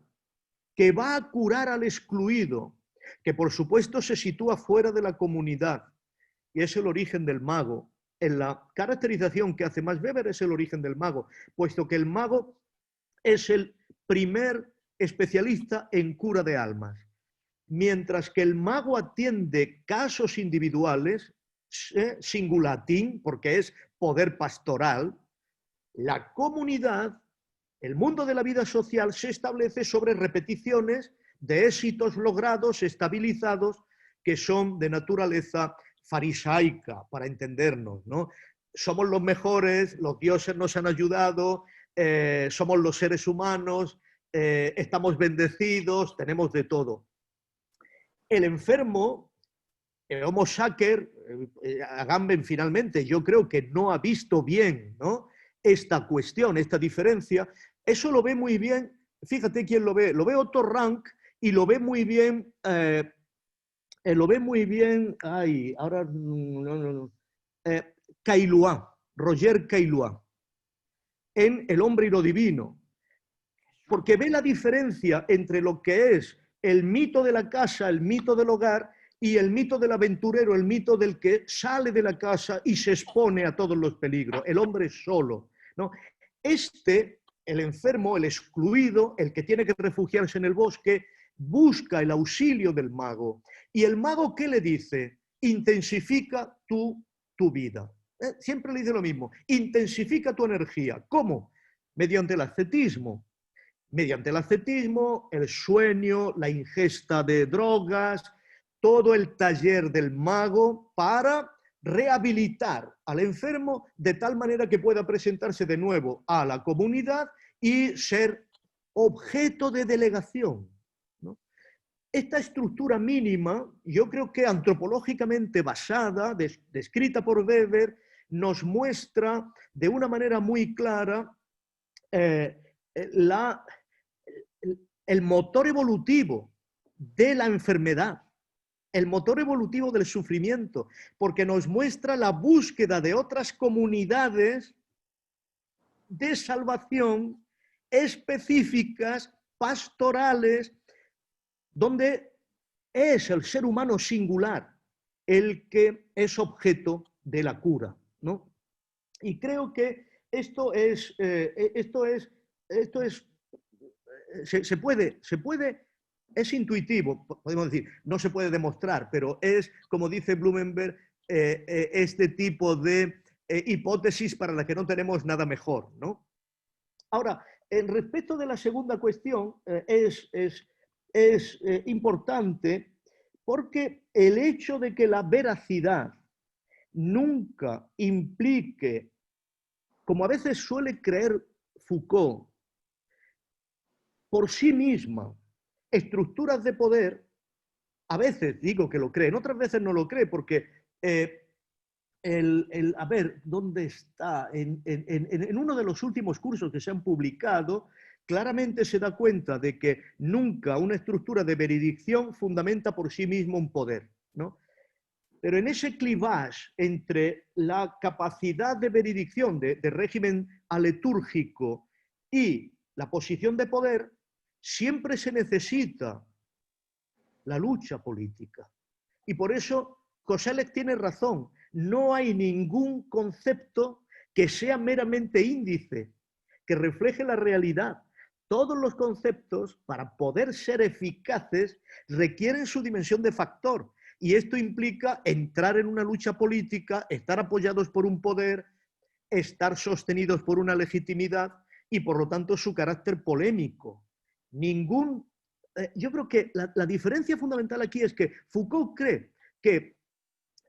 que va a curar al excluido, que por supuesto se sitúa fuera de la comunidad, y es el origen del mago. En la caracterización que hace Max Weber es el origen del mago, puesto que el mago es el primer especialista en cura de almas. Mientras que el mago atiende casos individuales, singulatín, porque es poder pastoral, la comunidad, el mundo de la vida social se establece sobre repeticiones de éxitos logrados, estabilizados, que son de naturaleza farisaica, para entendernos, ¿no? Somos los mejores, los dioses nos han ayudado, somos los seres humanos, estamos bendecidos, tenemos de todo. El enfermo, el Homo sacer, Agamben finalmente, yo creo que no ha visto bien, ¿no?, esta cuestión, esta diferencia. Eso lo ve muy bien, fíjate quién lo ve Otto Rank, y lo ve muy bien, Caillois, Roger Caillois, en El hombre y lo divino, porque ve la diferencia entre lo que es el mito de la casa, el mito del hogar, y el mito del aventurero, el mito del que sale de la casa y se expone a todos los peligros, el hombre solo, ¿no? El enfermo, el excluido, el que tiene que refugiarse en el bosque, busca el auxilio del mago. ¿Y el mago qué le dice? Intensifica tu vida. Siempre le dice lo mismo, intensifica tu energía. ¿Cómo? Mediante el ascetismo. Mediante el ascetismo, el sueño, la ingesta de drogas, todo el taller del mago para rehabilitar al enfermo de tal manera que pueda presentarse de nuevo a la comunidad y ser objeto de delegación, ¿no? Esta estructura mínima, yo creo que antropológicamente basada, descrita por Weber, nos muestra de una manera muy clara el motor evolutivo de la enfermedad, el motor evolutivo del sufrimiento, porque nos muestra la búsqueda de otras comunidades de salvación específicas, pastorales, donde es el ser humano singular el que es objeto de la cura, ¿no? Y creo que se puede, es intuitivo, podemos decir, no se puede demostrar, pero es, como dice Blumenberg, este tipo de hipótesis para la que no tenemos nada mejor, ¿no? Ahora, en respecto de la segunda cuestión, es importante porque el hecho de que la veracidad nunca implique, como a veces suele creer Foucault, por sí misma, estructuras de poder, a veces digo que lo creen, otras veces no lo cree, porque a ver, ¿dónde está? En uno de los últimos cursos que se han publicado, claramente se da cuenta de que nunca una estructura de veredicción fundamenta por sí mismo un poder, ¿no? Pero en ese clivage entre la capacidad de veredicción de régimen aletúrgico y la posición de poder, siempre se necesita la lucha política. Y por eso Koselleck tiene razón. No hay ningún concepto que sea meramente índice, que refleje la realidad. Todos los conceptos, para poder ser eficaces, requieren su dimensión de factor. Y esto implica entrar en una lucha política, estar apoyados por un poder, estar sostenidos por una legitimidad y, por lo tanto, su carácter polémico. Ningún yo creo que la diferencia fundamental aquí es que Foucault cree que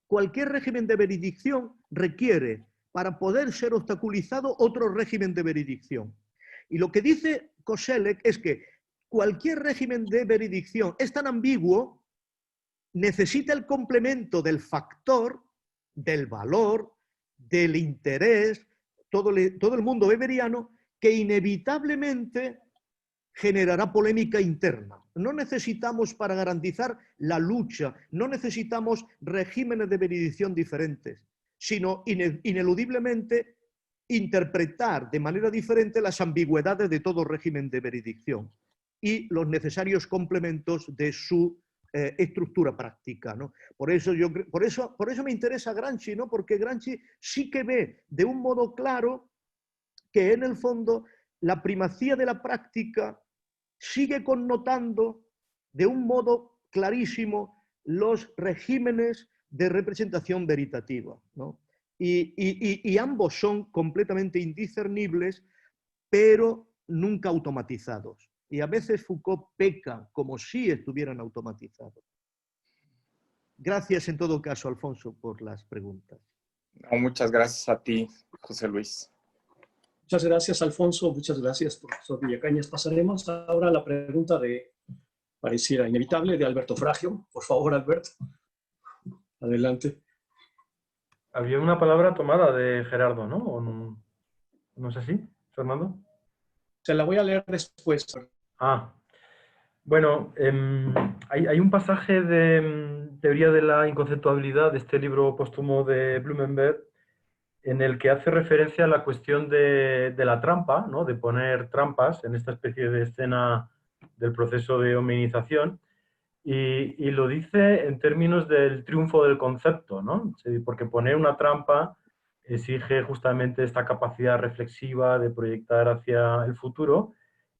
cualquier régimen de veredicción requiere, para poder ser obstaculizado, otro régimen de veredicción. Y lo que dice Koselleck es que cualquier régimen de veredicción es tan ambiguo, necesita el complemento del factor, del valor, del interés, todo el mundo weberiano, que inevitablemente generará polémica interna. No necesitamos, para garantizar la lucha, no necesitamos regímenes de veredicción diferentes, sino ineludiblemente interpretar de manera diferente las ambigüedades de todo régimen de veredicción y los necesarios complementos de su estructura práctica, ¿no? Por eso me interesa Gramsci, ¿no? Porque Gramsci sí que ve de un modo claro que en el fondo la primacía de la práctica sigue connotando de un modo clarísimo los regímenes de representación veritativa, ¿no? Y ambos son completamente indiscernibles, pero nunca automatizados. Y a veces Foucault peca como si estuvieran automatizados. Gracias en todo caso, Alfonso, por las preguntas. No, muchas gracias a ti, José Luis. Muchas gracias, Alfonso. Muchas gracias, profesor Villacañas. Pasaremos ahora a la pregunta pareciera inevitable, de Alberto Fragio. Por favor, Alberto. Adelante. Había una palabra tomada de Gerardo, ¿no? ¿O no es así, Fernando? Se la voy a leer después. Bueno, hay un pasaje de Teoría de la Inconceptuabilidad, de este libro póstumo de Blumenberg, en el que hace referencia a la cuestión de la trampa, ¿no? De poner trampas en esta especie de escena del proceso de hominización, y lo dice en términos del triunfo del concepto, ¿no? Porque poner una trampa exige justamente esta capacidad reflexiva de proyectar hacia el futuro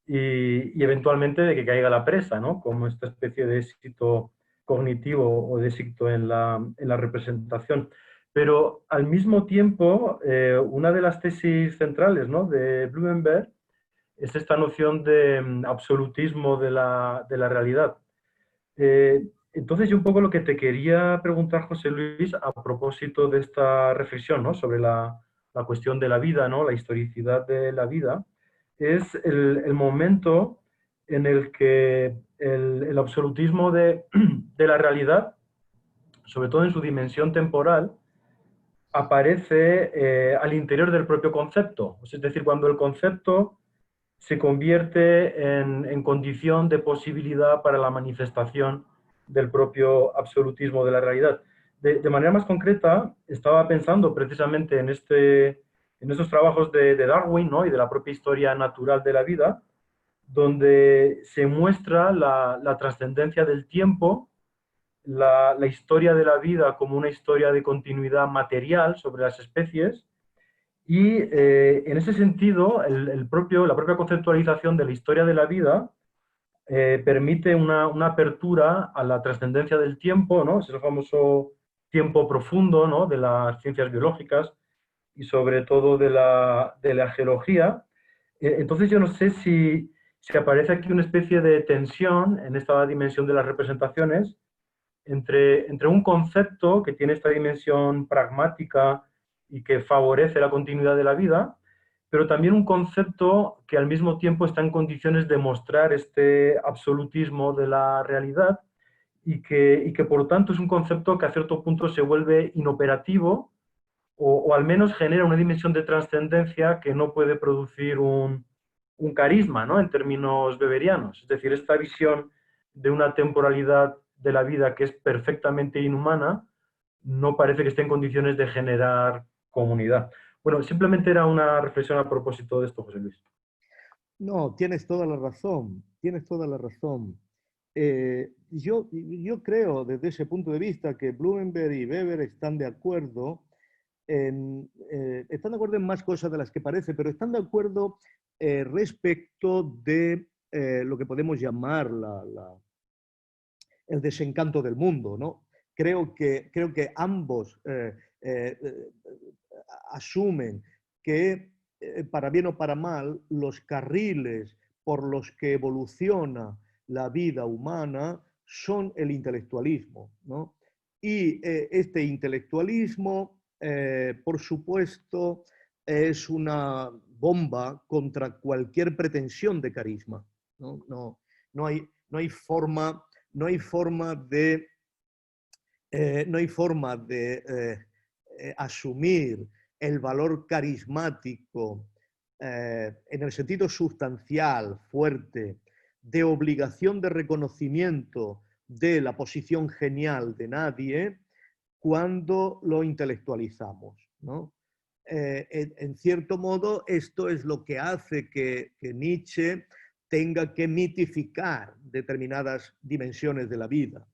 y eventualmente de que caiga la presa, ¿no? Como esta especie de éxito cognitivo o de éxito en la representación. Pero al mismo tiempo, una de las tesis centrales, ¿no? De Blumenberg es esta noción de absolutismo de la realidad. Entonces, yo un poco lo que te quería preguntar, José Luis, a propósito de esta reflexión, ¿no? Sobre la cuestión de la vida, ¿no? La historicidad de la vida, es el momento en el que el absolutismo de la realidad, sobre todo en su dimensión temporal, aparece al interior del propio concepto. Es decir, cuando el concepto se convierte en condición de posibilidad para la manifestación del propio absolutismo de la realidad. De manera más concreta, estaba pensando precisamente en estos trabajos de Darwin, ¿no? Y de la propia historia natural de la vida, donde se muestra la trascendencia del tiempo, la historia de la vida como una historia de continuidad material sobre las especies, y en ese sentido, la propia conceptualización de la historia de la vida permite una apertura a la trascendencia del tiempo, ¿no? Es el famoso tiempo profundo, ¿no? De las ciencias biológicas y sobre todo de la geología. Entonces yo no sé si aparece aquí una especie de tensión en esta dimensión de las representaciones entre un concepto que tiene esta dimensión pragmática y que favorece la continuidad de la vida, pero también un concepto que al mismo tiempo está en condiciones de mostrar este absolutismo de la realidad y que por tanto es un concepto que a cierto punto se vuelve inoperativo o al menos genera una dimensión de trascendencia que no puede producir un carisma, ¿no? En términos weberianos. Es decir, esta visión de una temporalidad de la vida que es perfectamente inhumana no parece que esté en condiciones de generar comunidad. Bueno, simplemente era una reflexión a propósito de esto, José Luis. No, tienes toda la razón, tienes toda la razón. Yo creo desde ese punto de vista que Blumenberg y Weber están de acuerdo en más cosas de las que parece, pero están de acuerdo respecto de lo que podemos llamar el desencanto del mundo, ¿no? Creo que ambos asumen que, para bien o para mal, los carriles por los que evoluciona la vida humana son el intelectualismo, ¿no? Y este intelectualismo, por supuesto, es una bomba contra cualquier pretensión de carisma, ¿no? No hay forma de asumir el valor carismático en el sentido sustancial, fuerte, de obligación de reconocimiento de la posición genial de nadie cuando lo intelectualizamos, ¿no? En cierto modo, esto es lo que hace que Nietzsche tenga que mitificar determinadas dimensiones de la vida.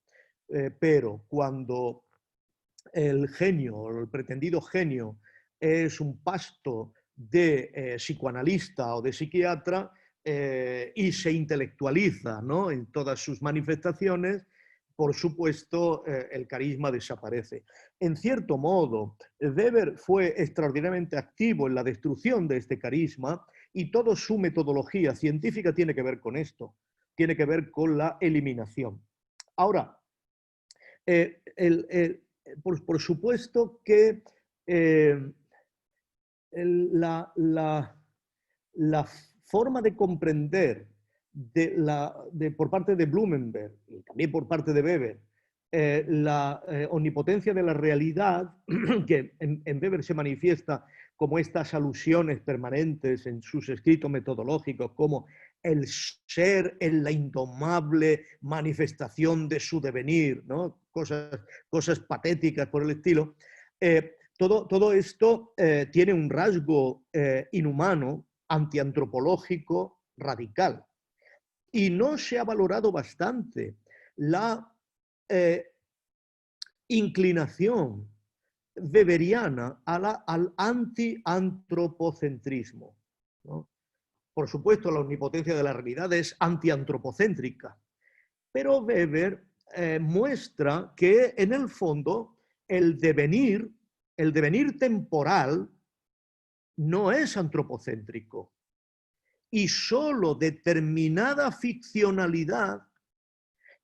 Pero cuando el genio, o el pretendido genio, es un pasto de psicoanalista o de psiquiatra y se intelectualiza, ¿no?, en todas sus manifestaciones, por supuesto, el carisma desaparece. En cierto modo, Weber fue extraordinariamente activo en la destrucción de este carisma y toda su metodología científica tiene que ver con esto, tiene que ver con la eliminación. Ahora, por supuesto que la forma de comprender por parte de Blumenberg y también por parte de Weber la omnipotencia de la realidad, que en Weber se manifiesta como estas alusiones permanentes en sus escritos metodológicos, como el ser en la indomable manifestación de su devenir, ¿no? Cosas patéticas por el estilo. Todo esto tiene un rasgo inhumano, antiantropológico, radical. Y no se ha valorado bastante la inclinación weberiana al antiantropocentrismo, ¿no? Por supuesto, la omnipotencia de la realidad es antiantropocéntrica, pero Weber muestra que en el fondo el devenir temporal no es antropocéntrico y solo determinada ficcionalidad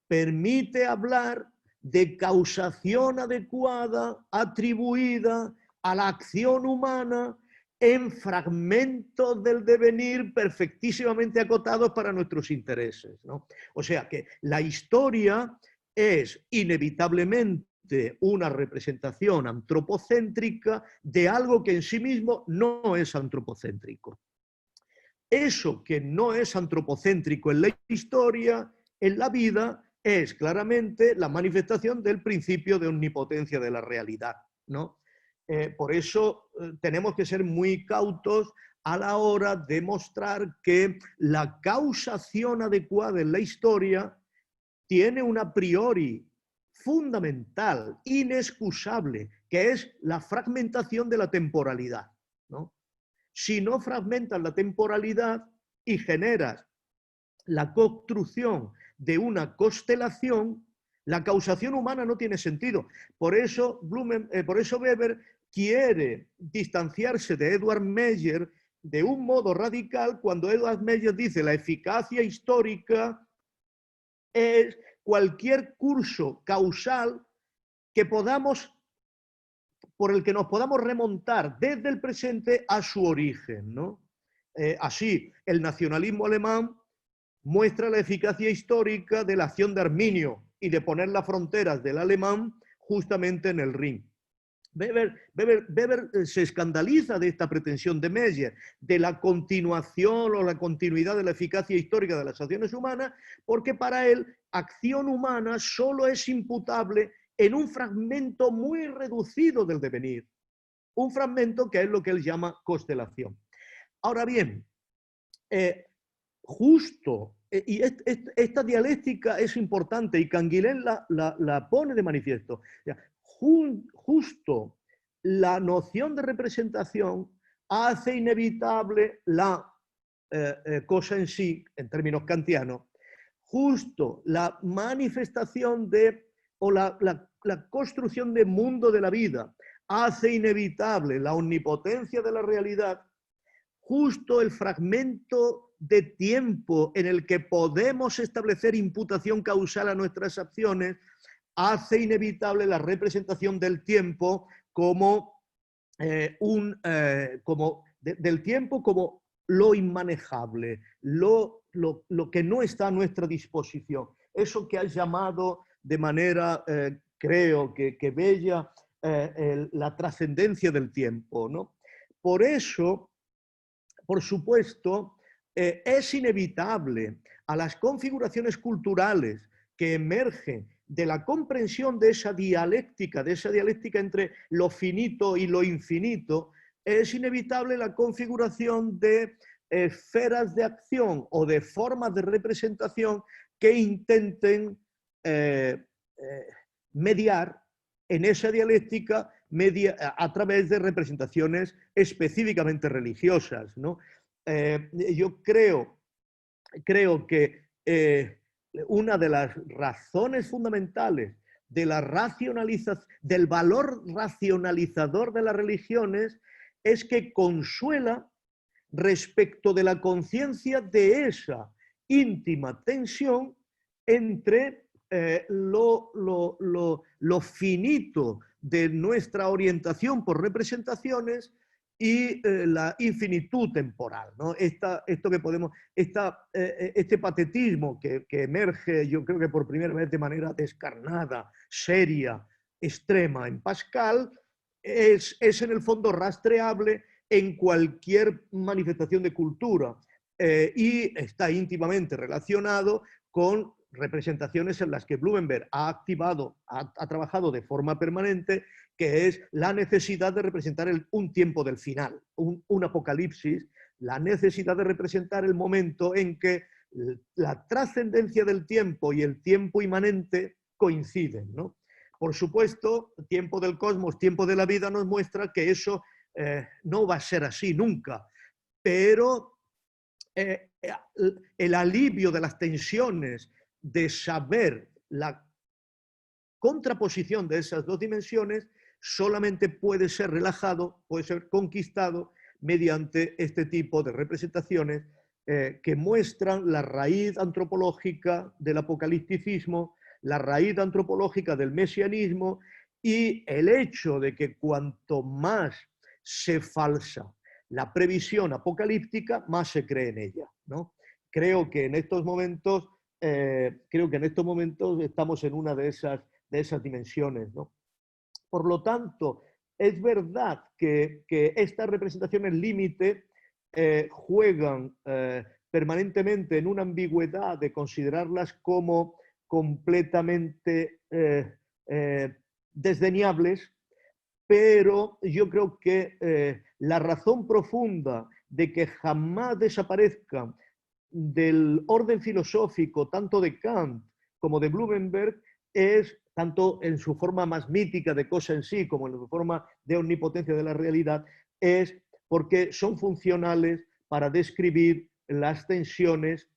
permite hablar de causación adecuada atribuida a la acción humana en fragmentos del devenir perfectísimamente acotados para nuestros intereses, ¿no? O sea que la historia es inevitablemente una representación antropocéntrica de algo que en sí mismo no es antropocéntrico. Eso que no es antropocéntrico en la historia, en la vida, es claramente la manifestación del principio de omnipotencia de la realidad, ¿no? Por eso tenemos que ser muy cautos a la hora de mostrar que la causación adecuada en la historia tiene un a priori fundamental, inexcusable, que es la fragmentación de la temporalidad, ¿no? Si no fragmentas la temporalidad y generas la construcción de una constelación, la causación humana no tiene sentido. Por eso Weber quiere distanciarse de Edward Meyer de un modo radical cuando Edward Meyer dice la eficacia histórica es cualquier curso causal por el que nos podamos remontar desde el presente a su origen, ¿no? Así, el nacionalismo alemán muestra la eficacia histórica de la acción de Arminio y de poner las fronteras del alemán justamente en el Rin. Weber se escandaliza de esta pretensión de Meyer, de la continuación o la continuidad de la eficacia histórica de las acciones humanas, porque para él acción humana solo es imputable en un fragmento muy reducido del devenir, un fragmento que es lo que él llama constelación. Ahora bien, y esta dialéctica es importante y Canguilhem la pone de manifiesto. Justo la noción de representación hace inevitable la cosa en sí, en términos kantianos, justo la manifestación o la construcción de mundo de la vida hace inevitable la omnipotencia de la realidad. justo el fragmento de tiempo en el que podemos establecer imputación causal a nuestras acciones hace inevitable la representación del tiempo como, del tiempo como lo inmanejable, lo que no está a nuestra disposición. Eso que has llamado de manera, creo que bella, la trascendencia del tiempo, ¿no? Por eso, por supuesto, es inevitable a las configuraciones culturales que emergen de la comprensión de esa dialéctica entre lo finito y lo infinito, es inevitable la configuración de esferas de acción o de formas de representación que intenten mediar en esa dialéctica a través de representaciones específicamente religiosas, ¿no? Yo creo que una de las razones fundamentales de del valor racionalizador de las religiones es que consuela respecto de la conciencia de esa íntima tensión entre lo finito de nuestra orientación por representaciones y la infinitud temporal, ¿no? Este patetismo que emerge, yo creo que por primera vez de manera descarnada, seria, extrema en Pascal, es en el fondo rastreable en cualquier manifestación de cultura y está íntimamente relacionado con representaciones en las que Blumenberg ha trabajado de forma permanente, que es la necesidad de representar un tiempo del final, un apocalipsis, la necesidad de representar el momento en que la trascendencia del tiempo y el tiempo inmanente coinciden, ¿no? Por supuesto, tiempo del cosmos, tiempo de la vida nos muestra que eso no va a ser así nunca, pero el alivio de las tensiones, de saber la contraposición de esas dos dimensiones, solamente puede ser relajado, puede ser conquistado mediante este tipo de representaciones que muestran la raíz antropológica del apocalipticismo, la raíz antropológica del mesianismo y el hecho de que cuanto más se falsa la previsión apocalíptica, más se cree en ella, ¿no? Creo que en estos momentos estamos en una de esas dimensiones, ¿no? Por lo tanto, es verdad que estas representaciones límite juegan permanentemente en una ambigüedad de considerarlas como completamente desdeñables, pero yo creo que la razón profunda de que jamás desaparezcan del orden filosófico tanto de Kant como de Blumenberg es, tanto en su forma más mítica de cosa en sí como en su forma de omnipotencia de la realidad, es porque son funcionales para describir las tensiones,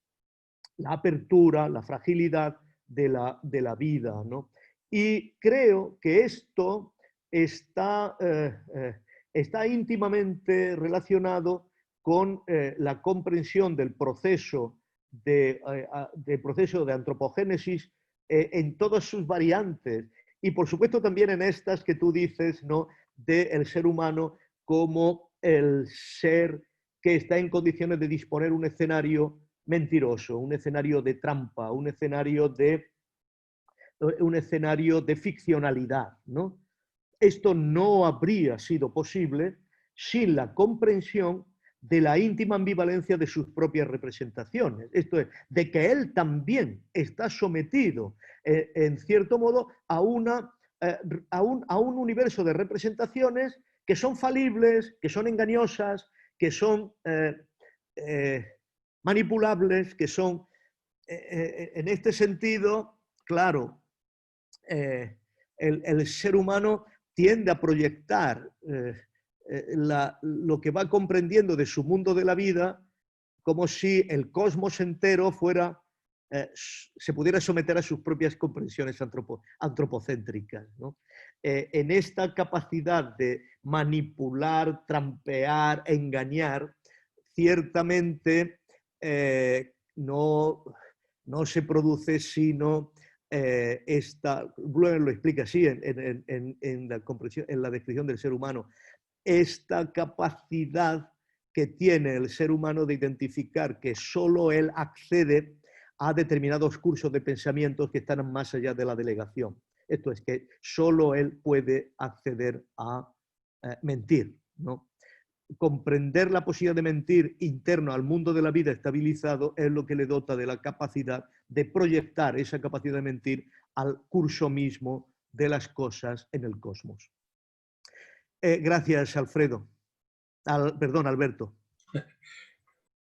la apertura, la fragilidad de la vida, ¿no? Y creo que esto está íntimamente relacionado con la comprensión del proceso de antropogénesis en todas sus variantes y por supuesto también en estas que tú dices, ¿no?, del ser humano como el ser que está en condiciones de disponer un escenario mentiroso, un escenario de trampa, un escenario de ficcionalidad, ¿no? Esto no habría sido posible sin la comprensión de la íntima ambivalencia de sus propias representaciones. Esto es, de que él también está sometido, en cierto modo, a un universo de representaciones que son falibles, que son engañosas, que son manipulables, que son, en este sentido, claro, el ser humano tiende a proyectar lo que va comprendiendo de su mundo de la vida como si el cosmos entero se pudiera someter a sus propias comprensiones antropocéntricas, ¿no? En esta capacidad de manipular, trampear, engañar, ciertamente no se produce sino Bloom lo explica así en la descripción del ser humano, esta capacidad que tiene el ser humano de identificar que solo él accede a determinados cursos de pensamientos que están más allá de la delegación. Esto es que solo él puede acceder a mentir, ¿no? Comprender la posibilidad de mentir interno al mundo de la vida estabilizado es lo que le dota de la capacidad de proyectar esa capacidad de mentir al curso mismo de las cosas en el cosmos. Gracias, Alfredo. Perdón, Alberto.